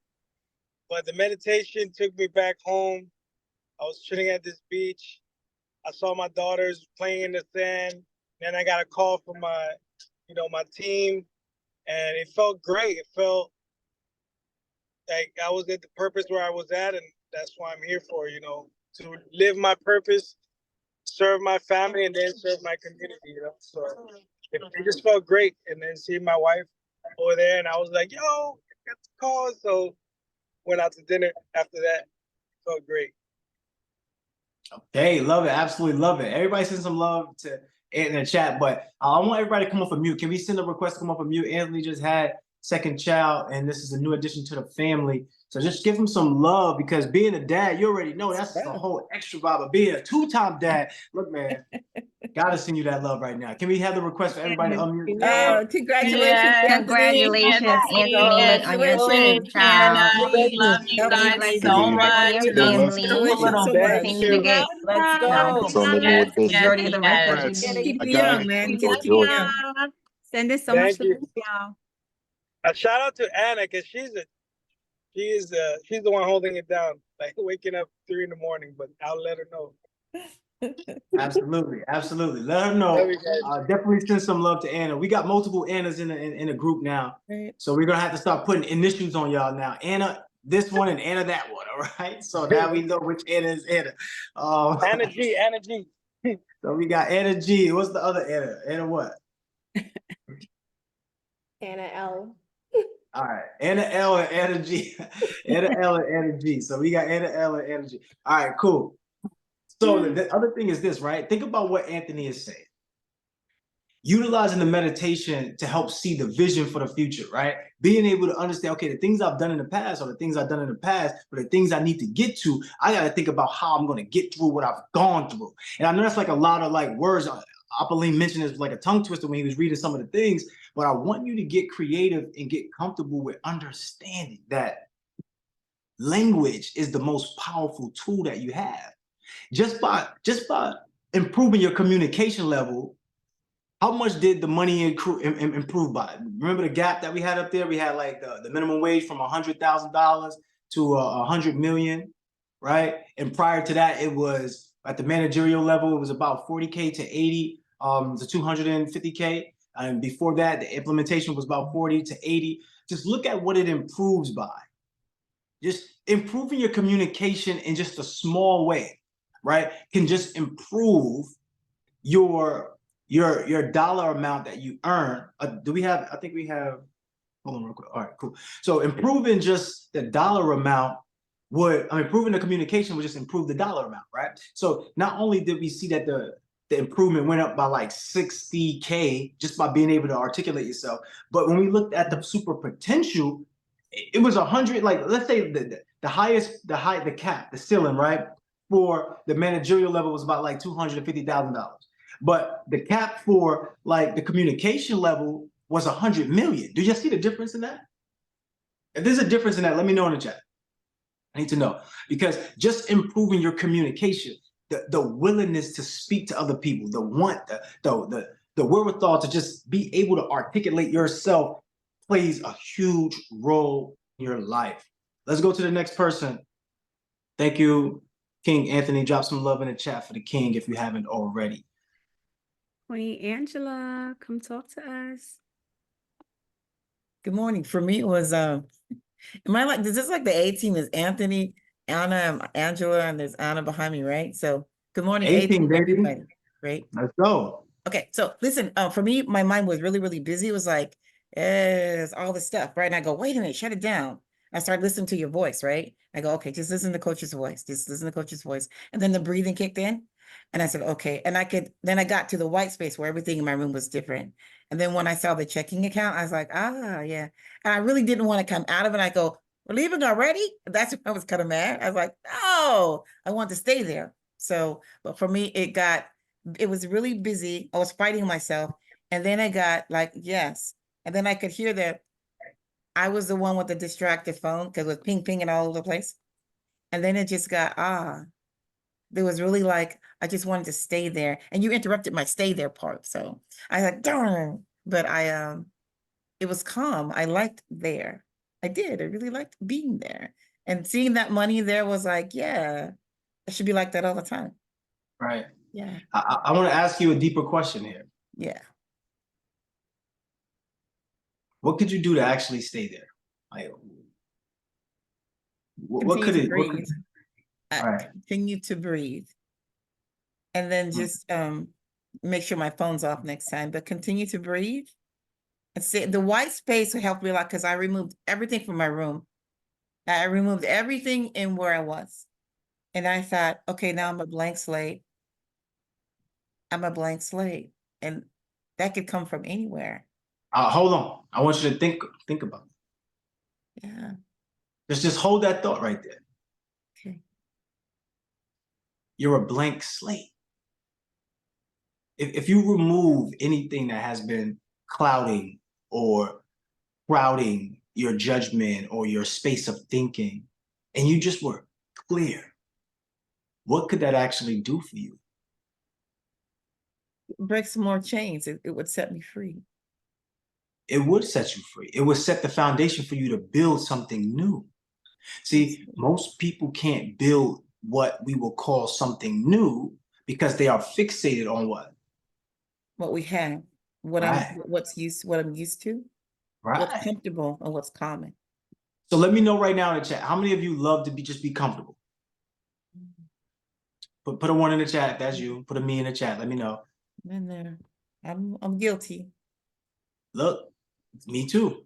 Speaker 9: But the meditation took me back home. I was chilling at this beach. I saw my daughters playing in the sand. Then I got a call from my team, and it felt great. It felt like I was at the purpose where I was at, and that's why I'm here for, to live my purpose, serve my family, and then serve my community, So it just felt great. And then seeing my wife over there, and I was like, yo, I got the call. So went out to dinner after that. It felt great.
Speaker 4: Okay, love it. Absolutely love it. Everybody send some love to in the chat, but I want everybody to come off of mute. Can we send a request to come off of mute? Anthony just had second child, and this is a new addition to the family. So just give him some love, because being a dad, you already know that's the whole extra vibe of being a two-time dad. Look, man, gotta send you that love right now. Can we have the request for everybody to unmute?
Speaker 3: Congratulations,
Speaker 10: Congratulations, Anthony, on your second child.
Speaker 6: We love you guys so much.
Speaker 10: Your family.
Speaker 6: Beautiful little
Speaker 10: Continue to get,
Speaker 6: Let's go.
Speaker 7: So living with baby.
Speaker 10: majority of the rest that you
Speaker 7: Congrats.
Speaker 10: need.
Speaker 3: Keep
Speaker 7: I
Speaker 3: it
Speaker 7: got
Speaker 3: young,
Speaker 7: it.
Speaker 3: man.
Speaker 7: Enjoy
Speaker 3: Just keep it
Speaker 7: it.
Speaker 3: young. Sending so much
Speaker 9: Thank you.
Speaker 3: love, y'all.
Speaker 9: A shout out to Anna, because she's the one holding it down, like waking up 3 in the morning, but I'll let her know.
Speaker 4: Absolutely. Let her know. Definitely send some love to Anna. We got multiple Annas in the group now.
Speaker 3: Right.
Speaker 4: So we're gonna have to start putting initials on y'all now. Anna this one and Anna that one, all right? So now we know which Anna is Anna.
Speaker 9: Anna G.
Speaker 4: So we got Anna G. What's the other Anna? Anna what?
Speaker 8: Anna L.
Speaker 4: All right, Anna L and Anna G. Anna L and Anna G. So we got Anna L and Anna G. All right, cool. So the other thing is this, right? Think about what Anthony is saying. Utilizing the meditation to help see the vision for the future, right? Being able to understand, okay, the things I've done in the past are the things I've done in the past, but the things I need to get to, I got to think about how I'm going to get through what I've gone through. And I know that's like a lot of like words. Apoline mentioned it like a tongue twister when he was reading some of the things, but I want you to get creative and get comfortable with understanding that language is the most powerful tool that you have. Just by improving your communication level, how much did the money improve by? Remember the gap that we had up there? We had like the minimum wage from $100,000 to $100 million, right? And prior to that, it was at the managerial level, it was about 40K to 80 to 250K. And before that, the implementation was about 40 to 80. Just look at what it improves by. Just improving your communication in just a small way, right? Can just improve your dollar amount that you earn. Do we have, I think we have Hold on real quick. All right, cool. So improving just the dollar amount improving the communication would just improve the dollar amount, right? So not only did we see that the improvement went up by like 60K just by being able to articulate yourself, but when we looked at the super potential, it was 100, like let's say the cap, the ceiling, right? For the managerial level was about like $250,000. But the cap for like the communication level was 100 million. Do you see the difference in that? If there's a difference in that, let me know in the chat. I need to know, because just improving your communication, the willingness to speak to other people, the wherewithal to just be able to articulate yourself plays a huge role in your life. Let's go to the next person. Thank you, King Anthony. Drop some love in the chat for the king if you haven't already.
Speaker 3: Queen Angela, come talk to us.
Speaker 6: Good morning. For me, it was am I like, is this like the A team is Anthony, Anna, Angela, and there's Anna behind me, right? So good morning, A team, everybody. Right?
Speaker 4: Let's go.
Speaker 6: Okay, so listen, for me, my mind was really, really busy. It was like, it's all this stuff, right? And I go, wait a minute, shut it down. I started listening to your voice, right? I go, okay, just listen to coach's voice. Just listen to coach's voice. And then the breathing kicked in. And I said, okay. And then I got to the white space where everything in my room was different. And then when I saw the checking account, I was like, yeah. And I really didn't want to come out of it. I go, we're leaving already? That's when I was kind of mad. I was like, no, I want to stay there. So, but for me, it was really busy. I was fighting myself. And then I got like, yes. And then I could hear that I was the one with the distracted phone because it was ping, pinging all over the place. And then it just got, there was really like, I just wanted to stay there. And you interrupted my stay there part. So I like, darn, but it was calm. I liked there. I did. I really liked being there. And seeing that money there was like, yeah, it should be like that all the time.
Speaker 4: Right.
Speaker 6: Yeah.
Speaker 4: I want to ask you a deeper question here.
Speaker 6: Yeah.
Speaker 4: What could you do to actually stay there? Like, what could it
Speaker 6: breathe.
Speaker 4: All right.
Speaker 6: Continue to breathe. And then just make sure my phone's off next time, but continue to breathe. And see, the white space helped me a lot because I removed everything from my room. I removed everything in where I was. And I thought, okay, now I'm a blank slate. I'm a blank slate. And that could come from anywhere.
Speaker 4: Hold on. I want you to think about it.
Speaker 6: Yeah.
Speaker 4: Just hold that thought right there.
Speaker 6: Okay.
Speaker 4: You're a blank slate. If you remove anything that has been clouding or crowding your judgment or your space of thinking, and you just were clear, what could that actually do for you?
Speaker 6: Break some more chains. It would set me free.
Speaker 4: It would set you free. It would set the foundation for you to build something new. See, most people can't build what we will call something new because they are fixated on what?
Speaker 6: What we have, what I'm used to, what's comfortable and what's common.
Speaker 4: So let me know right now in the chat, how many of you love to just be comfortable? Put a 1 in the chat if that's you. Put a me in the chat. Let me know.
Speaker 6: In there. I'm guilty.
Speaker 4: Look, me too.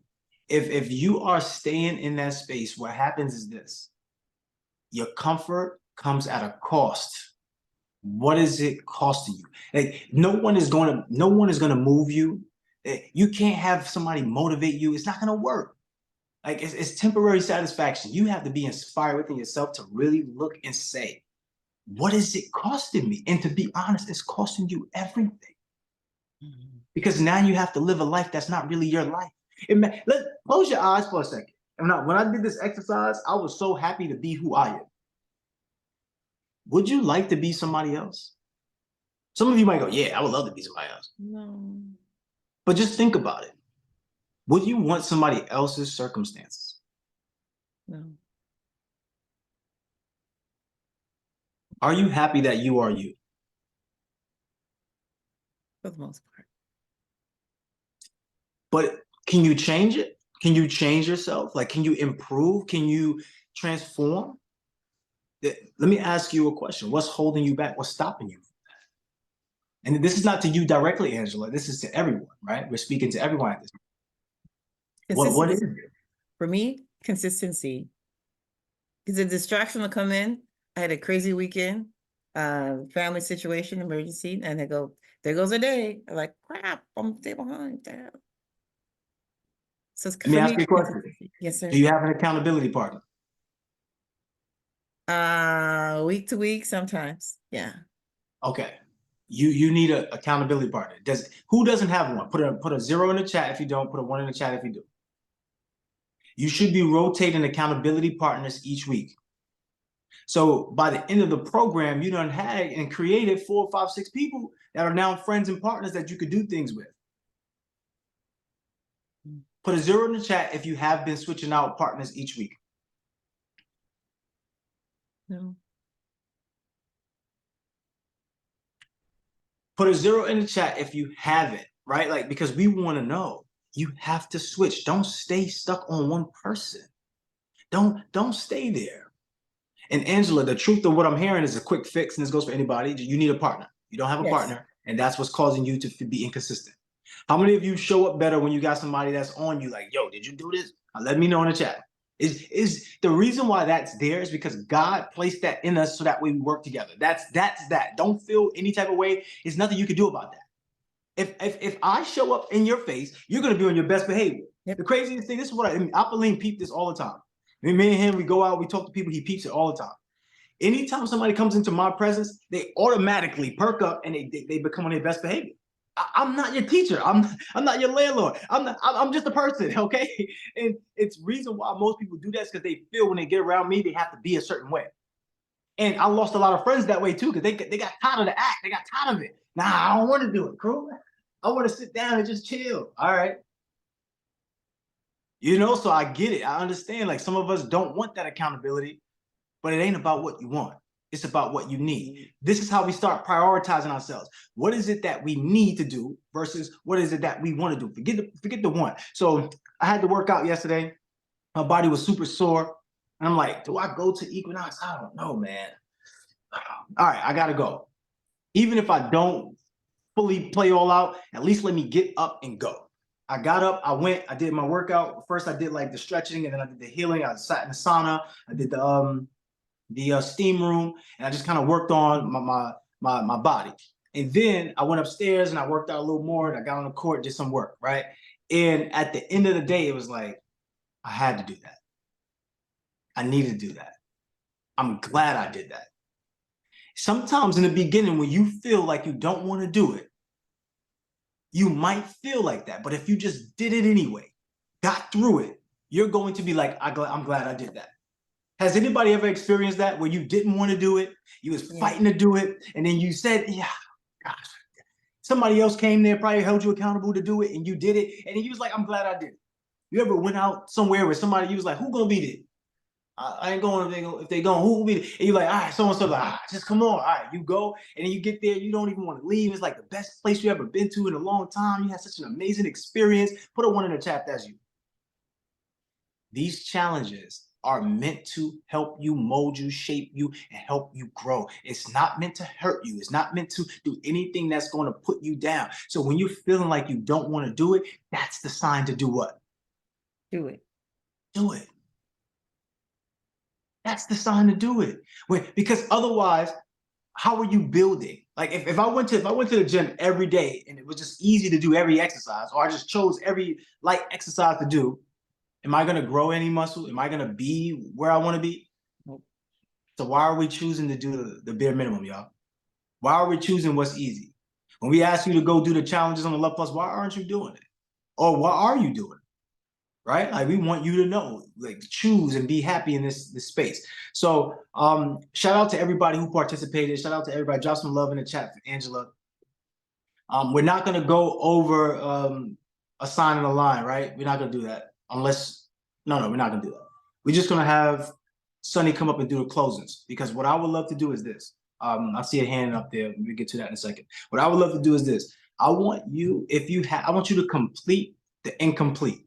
Speaker 4: If you are staying in that space, what happens is this. Your comfort comes at a cost. What is it costing you? Like no one is gonna move you. You can't have somebody motivate you. It's not gonna work. Like it's temporary satisfaction. You have to be inspired within yourself to really look and say, what is it costing me? And to be honest, it's costing you everything. Because now you have to live a life that's not really your life. Let's close your eyes for a second. When I did this exercise, I was so happy to be who I am. Would you like to be somebody else? Some of you might go, yeah, I would love to be somebody else.
Speaker 6: No.
Speaker 4: But just think about it. Would you want somebody else's circumstances?
Speaker 6: No.
Speaker 4: Are you happy that you are you?
Speaker 6: For the most part.
Speaker 4: But can you change it? Can you change yourself? Like, can you improve? Can you transform? Let me ask you a question. What's holding you back? What's stopping you from that? And this is not to you directly, Angela. This is to everyone, right? We're speaking to everyone at this What is
Speaker 6: Consistency.
Speaker 4: it?
Speaker 6: For me, consistency. Because a distraction will come in. I had a crazy weekend, family situation, emergency, and they go, there goes a day. I'm like, crap, I'm stay behind. Damn. So
Speaker 4: Let me ask you a question.
Speaker 6: Yes, sir.
Speaker 4: Do you have an accountability partner?
Speaker 6: Week to week, sometimes. Yeah.
Speaker 4: Okay. You need an accountability partner. Who doesn't have one? Put a 0 in the chat if you don't, put a 1 in the chat if you do. You should be rotating accountability partners each week. So by the end of the program, you done had and created 4, 5, 6 people that are now friends and partners that you could do things with. Put a 0 in the chat if you have been switching out partners each week.
Speaker 6: No.
Speaker 4: Put a 0 in the chat if you haven't, right? Like, because we want to know. You have to switch. Don't stay stuck on one person. Don't stay there. And Angela, the truth of what I'm hearing is a quick fix, and this goes for anybody. You need a partner. You don't have a partner, and that's what's causing you to be inconsistent. How many of you show up better when you got somebody that's on you like, yo, did you do this? Let me know in the chat. Is the reason why that's there is because God placed that in us so that way we work together. That's that. Don't feel any type of way. There's nothing you can do about that. If I show up in your face, you're gonna be on your best behavior.
Speaker 6: Yep.
Speaker 4: The craziest thing, this is what Apolline peep this all the time. Me and him, we go out, we talk to people, he peeps it all the time. Anytime somebody comes into my presence, they automatically perk up and they become on their best behavior. I'm not your teacher. I'm not your landlord. I'm just a person, okay? And it's reason why most people do that is because they feel when they get around me, they have to be a certain way. And I lost a lot of friends that way too, because they got tired of the act. They got tired of it. Nah, I don't want to do it, crew. I want to sit down and just chill. All right. You know, so I get it. I understand. Like some of us don't want that accountability, but it ain't about what you want. It's about what you need. This is how we start prioritizing ourselves. What is it that we need to do versus what is it that we want to do? Forget the one. So I had to work out yesterday. My body was super sore. And I'm like, do I go to Equinox? I don't know, man. All right, I gotta go. Even if I don't fully play all out, at least let me get up and go. I got up, I went, I did my workout. First, I did like the stretching, and then I did the healing. I sat in the sauna. I did the steam room, and I just kind of worked on my body. And then I went upstairs and I worked out a little more, and I got on the court, did some work, right? And at the end of the day, it was like, I had to do that. I needed to do that. I'm glad I did that. Sometimes in the beginning, when you feel like you don't want to do it, you might feel like that. But if you just did it anyway, got through it, you're going to be like, I'm glad I did that. Has anybody ever experienced that where you didn't want to do it? You was fighting to do it. And then you said, yeah, gosh, somebody else came there, probably held you accountable to do it. And you did it. And then you was like, I'm glad I did it. You ever went out somewhere with somebody, you was like, who gonna be there? I ain't going if they going, who will be there? And you're like, all right, so-and-so, like, just come on. All right, you go. And then you get there, you don't even want to leave. It's like the best place you ever been to in a long time. You had such an amazing experience. Put a 1 in the chat, that's you. These challenges are meant to help you, mold you, shape you, and help you grow. It's not meant to hurt you. It's not meant to do anything that's going to put you down. So when you're feeling like you don't want to do it, that's the sign to do what?
Speaker 6: Do it.
Speaker 4: Do it. That's the sign to do it. Because otherwise, how are you building? Like if I went to the gym every day and it was just easy to do every exercise, or I just chose every light exercise to do, am I going to grow any muscle? Am I going to be where I want to be? So why are we choosing to do the bare minimum, y'all? Why are we choosing what's easy? When we ask you to go do the challenges on the Luhv Plus, why aren't you doing it? Or what are you doing? Right? Like we want you to know, like choose and be happy in this space. So shout out to everybody who participated. Shout out to everybody. Drop some love in the chat for Angela. We're not going to go over a sign in the line, right? We're not going to do that unless, no, we're not going to do that. We're just going to have Sunny come up and do the closings, because what I would love to do is this. I see a hand up there. We'll get to that in a second. What I would love to do is this. I want you, I want you to complete the incomplete.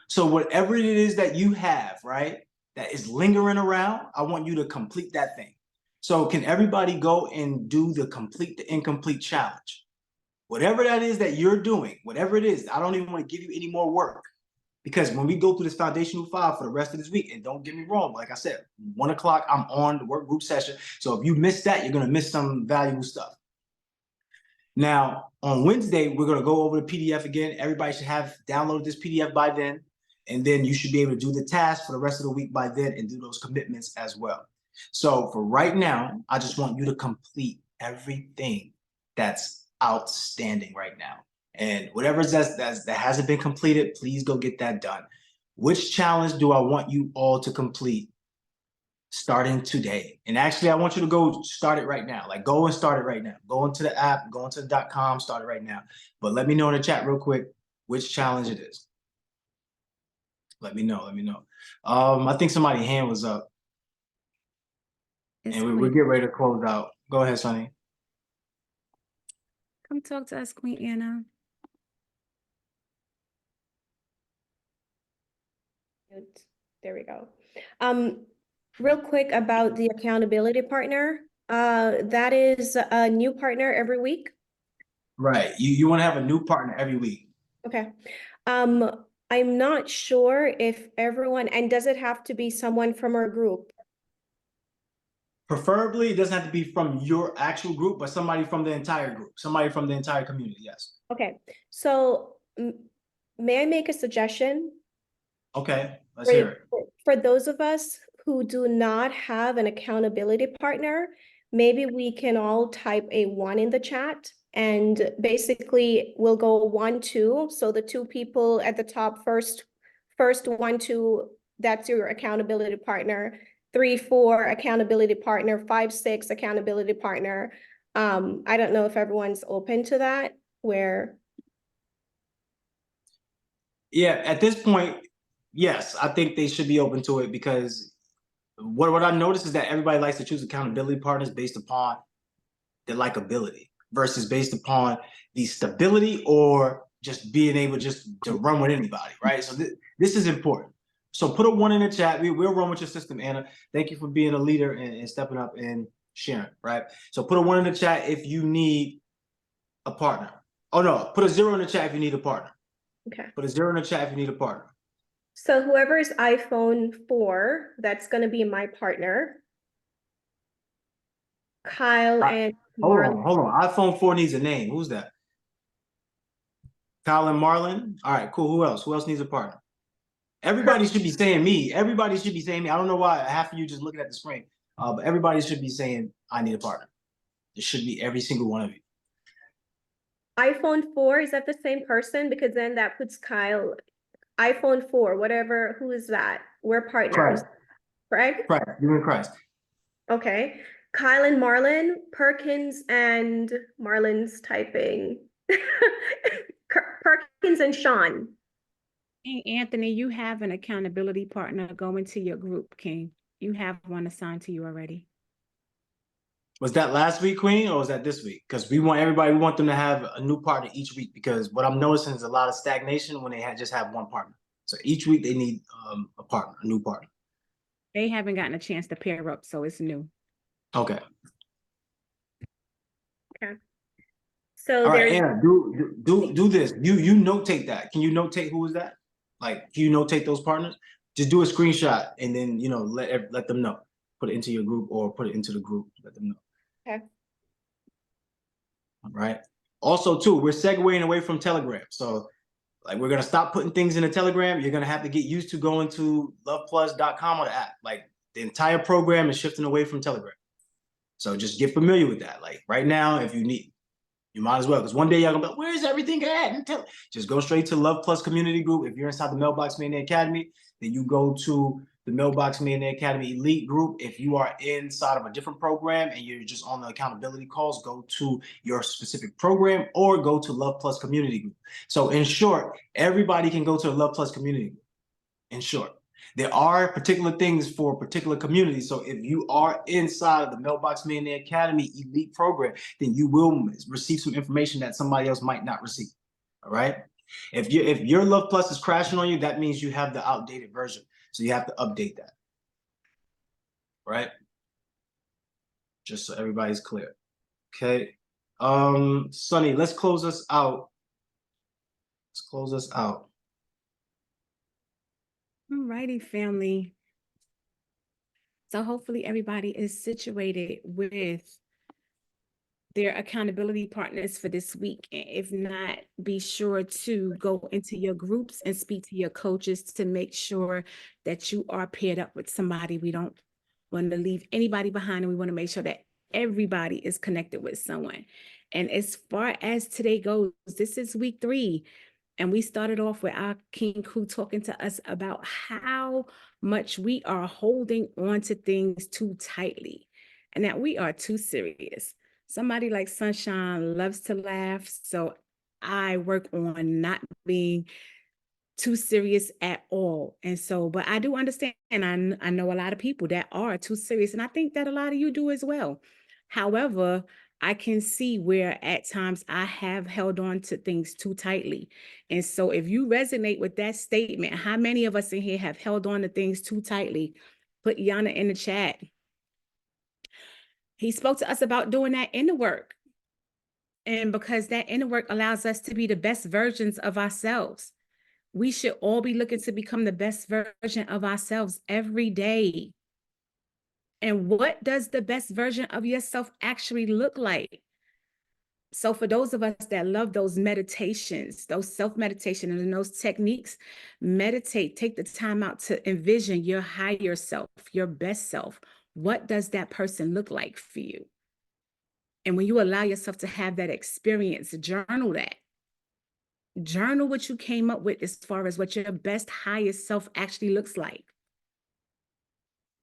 Speaker 4: So whatever it is that you have, right, that is lingering around, I want you to complete that thing. So can everybody go and do the complete the incomplete challenge? Whatever that is that you're doing, whatever it is, I don't even want to give you any more work. Because when we go through this foundational 5 for the rest of this week, and don't get me wrong, like I said, 1 o'clock, I'm on the work group session. So if you miss that, you're going to miss some valuable stuff. Now, on Wednesday, we're going to go over the PDF again. Everybody should have downloaded this PDF by then. And then you should be able to do the task for the rest of the week by then and do those commitments as well. So for right now, I just want you to complete everything that's outstanding right now. And whatever that hasn't been completed, please go get that done. Which challenge do I want you all to complete starting today? And actually, I want you to go start it right now. Like, go and start it right now. Go into the app, go into the .com, start it right now. But let me know in the chat real quick which challenge it is. Let me know. I think somebody's hand was up. And we'll get ready to close out. Go ahead, Sonny.
Speaker 3: Come talk to us, Queen Anna.
Speaker 8: There we go. Real quick about the accountability partner. That is a new partner every week.
Speaker 4: Right. You want to have a new partner every week.
Speaker 8: Okay. I'm not sure if everyone, and does it have to be someone from our group?
Speaker 4: Preferably, it doesn't have to be from your actual group, but somebody from the entire group, somebody from the entire community, yes.
Speaker 8: Okay. So may I make a suggestion?
Speaker 4: Okay, let's hear it.
Speaker 8: For those of us who do not have an accountability partner, maybe we can all type a 1 in the chat, and basically we'll go 1, 2. So the 2 people at the top first 1, 2, that's your accountability partner. 3, 4, accountability partner. 5, 6, accountability partner. I don't know if everyone's open to that, where.
Speaker 4: Yeah, at this point, yes, I think they should be open to it, because what I noticed is that everybody likes to choose accountability partners based upon the likability versus based upon the stability or just being able just to run with anybody, right? So this is important. So put a 1 in the chat. We'll run with your system, Anna. Thank you for being a leader and stepping up and sharing, right? So put a 1 in the chat if you need a partner. Oh no, put a 0 in the chat if you need a partner.
Speaker 8: Okay.
Speaker 4: Put a 0 in the chat if you need a partner.
Speaker 8: So whoever is iPhone 4, that's going to be my partner. Kyle and Marlon.
Speaker 4: Hold on. iPhone 4 needs a name. Who's that? Kyle and Marlon? All right, cool. Who else? Who else needs a partner? Everybody should be saying me. Everybody should be saying me. I don't know why half of you just looking at the screen. But everybody should be saying, I need a partner. It should be every single one of you.
Speaker 8: iPhone 4, is that the same person? Because then that puts Kyle. iPhone 4, whatever, who is that? We're partners. Craig?
Speaker 4: Christ. You and Christ.
Speaker 8: Okay. Kyle and Marlon, Perkins and Marlon's typing. Perkins and Sean.
Speaker 3: Hey, Anthony, you have an accountability partner going to your group, King. You have one assigned to you already.
Speaker 4: Was that last week, Queen, or was that this week? Because we want them to have a new partner each week, because what I'm noticing is a lot of stagnation when they just have one partner. So each week they need a partner, a new partner.
Speaker 3: They haven't gotten a chance to pair up, so it's new.
Speaker 4: Okay.
Speaker 8: Okay. So
Speaker 4: all right,
Speaker 8: there's
Speaker 4: Anna, do this. You notate that. Can you notate who is that? Like, can you notate those partners? Just do a screenshot and then let them know. Put it into your group or put it into the group. Let them know.
Speaker 8: okay.
Speaker 4: All right. Also, too, we're segueing away from Telegram. So, like, we're gonna stop putting things in a Telegram. You're gonna have to get used to going to luhvplus.com or the app. Like, the entire program is shifting away from Telegram. So just get familiar with that. Like, right now, if you need, you might as well, because one day y'all gonna be like, where's everything at? Just go straight to Luhv Plus community group. If you're inside the Mailbox Millionaire Academy, then you go to the Mailbox Millionaire Academy Elite group. If you are inside of a different program and you're just on the accountability calls, go to your specific program or go to Luhv Plus community group. So in short, everybody can go to the Luhv Plus community group. In short, there are particular things for particular communities. So if you are inside of the Mailbox Millionaire Academy Elite program, then you will receive some information that somebody else might not receive. All right. If your Luhv Plus is crashing on you, that means you have the outdated version. So you have to update that. Right. Just so everybody's clear. Okay. Sonny, let's close us out. Let's close us out.
Speaker 3: All righty, family. So hopefully everybody is situated with their accountability partners for this week. If not, be sure to go into your groups and speak to your coaches to make sure that you are paired up with somebody. We don't want to leave anybody behind, and we want to make sure that everybody is connected with someone. And as far as today goes, this is week 3. And we started off with our King Crew talking to us about how much we are holding on to things too tightly and that we are too serious. Somebody like Sunshine loves to laugh, so I work on not being too serious at all. And so, but I do understand, and I know a lot of people that are too serious, and I think that a lot of you do as well. However, I can see where at times I have held on to things too tightly. And so if you resonate with that statement, how many of us in here have held on to things too tightly? Put Yana in the chat. He spoke to us about doing that inner work. And because that inner work allows us to be the best versions of ourselves. We should all be looking to become the best version of ourselves every day. And what does the best version of yourself actually look like? So for those of us that love those meditations, those self-meditation and those techniques, meditate, take the time out to envision your higher self, your best self. What does that person look like for you? And when you allow yourself to have that experience, journal that. Journal what you came up with as far as what your best, highest self actually looks like.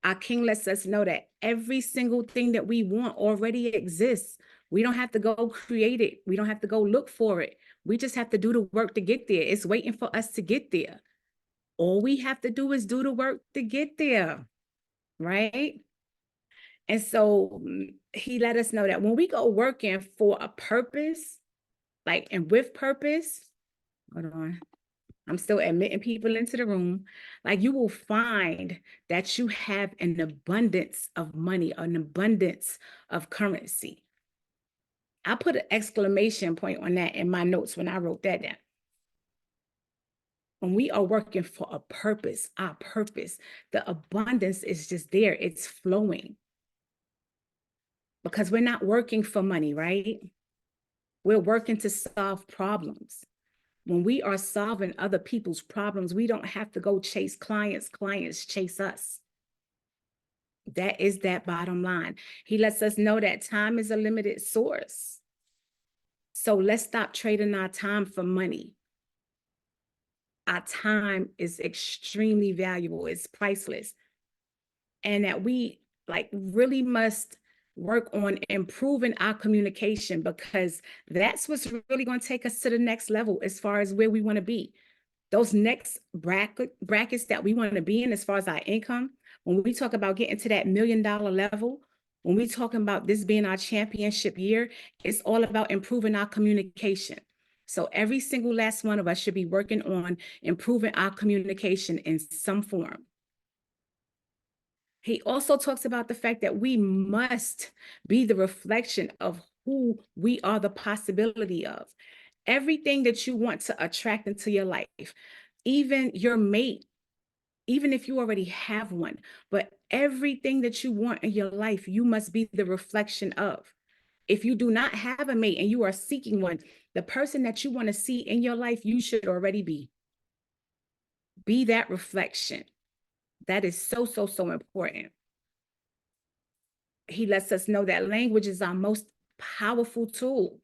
Speaker 3: Our King lets us know that every single thing that we want already exists. We don't have to go create it. We don't have to go look for it. We just have to do the work to get there. It's waiting for us to get there. All we have to do is do the work to get there, right? And so he let us know that when we go working for a purpose, like, and with purpose, hold on, I'm still admitting people into the room, like you will find that you have an abundance of money, an abundance of currency. I put an exclamation point on that in my notes when I wrote that down. When we are working for a purpose, our purpose, the abundance is just there. It's flowing. Because we're not working for money, right? We're working to solve problems. When we are solving other people's problems, we don't have to go chase clients. Clients chase us. That is that bottom line. He lets us know that time is a limited source. So let's stop trading our time for money. Our time is extremely valuable. It's priceless. And that we really must work on improving our communication, because that's what's really going to take us to the next level as far as where we want to be. Those next brackets that we want to be in as far as our income, when we talk about getting to that $1 million level, when we're talking about this being our championship year, it's all about improving our communication. So every single last one of us should be working on improving our communication in some form. He also talks about the fact that we must be the reflection of who we are the possibility of. Everything that you want to attract into your life, even your mate, even if you already have one, but everything that you want in your life, you must be the reflection of. If you do not have a mate and you are seeking one, the person that you want to see in your life, you should already be. Be that reflection. That is so, so, so important. He lets us know that language is our most powerful tool.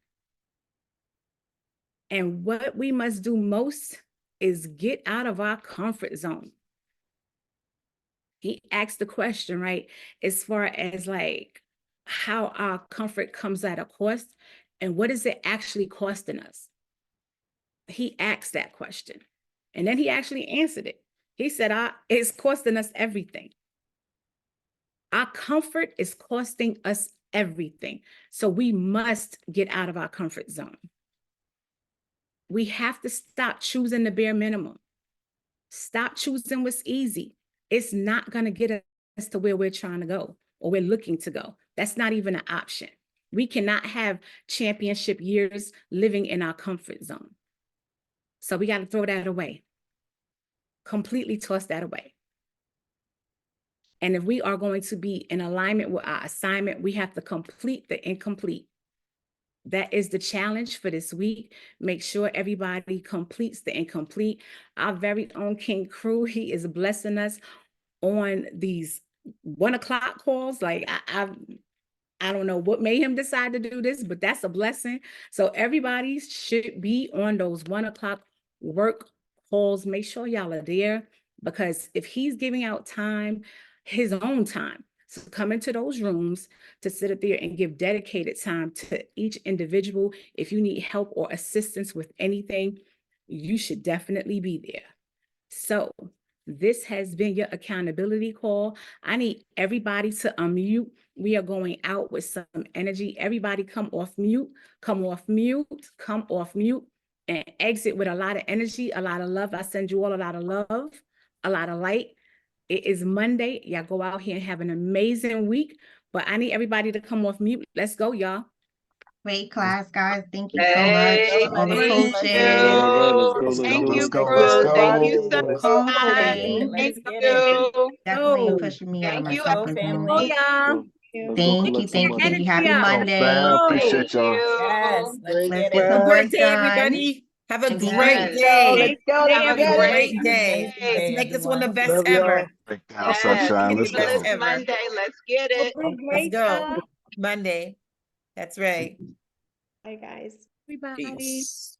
Speaker 3: And what we must do most is get out of our comfort zone. He asked the question, right, as far as how our comfort comes at a cost and what is it actually costing us? He asked that question and then he actually answered it. He said, it's costing us everything. Our comfort is costing us everything. So we must get out of our comfort zone. We have to stop choosing the bare minimum. Stop choosing what's easy. It's not going to get us to where we're trying to go or we're looking to go. That's not even an option. We cannot have championship years living in our comfort zone. So we got to throw that away. completely toss that away. And if we are going to be in alignment with our assignment, we have to complete the incomplete. That is the challenge for this week. Make sure everybody completes the incomplete. Our very own King Crew, he is blessing us on these 1 o'clock calls. Like I don't know what made him decide to do this, but that's a blessing. So everybody should be on those 1 o'clock work calls. Make sure y'all are there, because if he's giving out time, his own time, so come into those rooms to sit up there and give dedicated time to each individual. If you need help or assistance with anything, you should definitely be there. So this has been your accountability call. I need everybody to unmute. We are going out with some energy. Everybody come off mute, come off mute, come off mute, and exit with a lot of energy, a lot of love. I send you all a lot of love, a lot of light. It is Monday. Y'all go out here and have an amazing week. But I need everybody to come off mute. Let's go, y'all.
Speaker 10: Great class, guys. Thank you so much for all the
Speaker 7: All
Speaker 10: coaching.
Speaker 7: right, let's go, let's
Speaker 5: Thank
Speaker 7: go,
Speaker 5: you,
Speaker 7: let's go.
Speaker 5: Crew. Thank you so
Speaker 6: Let's
Speaker 5: much.
Speaker 6: go.
Speaker 5: Thank
Speaker 6: Let's get it.
Speaker 5: you.
Speaker 10: Definitely pushing me out of
Speaker 5: Thank
Speaker 10: my
Speaker 5: you,
Speaker 10: comfort
Speaker 6: Go,
Speaker 10: zone.
Speaker 3: Oh,
Speaker 6: family.
Speaker 3: y'all.
Speaker 7: Let's go
Speaker 10: Thank you,
Speaker 7: collect some
Speaker 10: thank you,
Speaker 7: money.
Speaker 10: thank you. Happy
Speaker 3: Energy out.
Speaker 10: Monday.
Speaker 3: Oh,
Speaker 2: Appreciate y'all.
Speaker 6: Yes, let's
Speaker 9: Great
Speaker 6: get
Speaker 10: Let's
Speaker 6: it.
Speaker 10: get the
Speaker 6: Have a
Speaker 9: class.
Speaker 6: great
Speaker 10: work
Speaker 6: day,
Speaker 10: done.
Speaker 6: everybody. Have a
Speaker 10: And
Speaker 6: great
Speaker 5: Yes.
Speaker 6: day.
Speaker 5: Let's go
Speaker 6: Have a
Speaker 5: together.
Speaker 6: great day.
Speaker 5: Amazing
Speaker 6: Let's
Speaker 5: day.
Speaker 6: make this one the Everyone. best
Speaker 9: Love y'all.
Speaker 6: ever.
Speaker 2: Break down,
Speaker 6: Let's
Speaker 5: Yes.
Speaker 6: make
Speaker 2: sunshine.
Speaker 6: it the
Speaker 2: Let's
Speaker 6: best
Speaker 2: go.
Speaker 5: Fabulous
Speaker 6: ever.
Speaker 5: Monday. Let's get it.
Speaker 3: great,
Speaker 6: Let's go.
Speaker 3: y'all.
Speaker 6: Monday. That's right.
Speaker 8: Bye, guys.
Speaker 3: Everybody.
Speaker 6: Peace.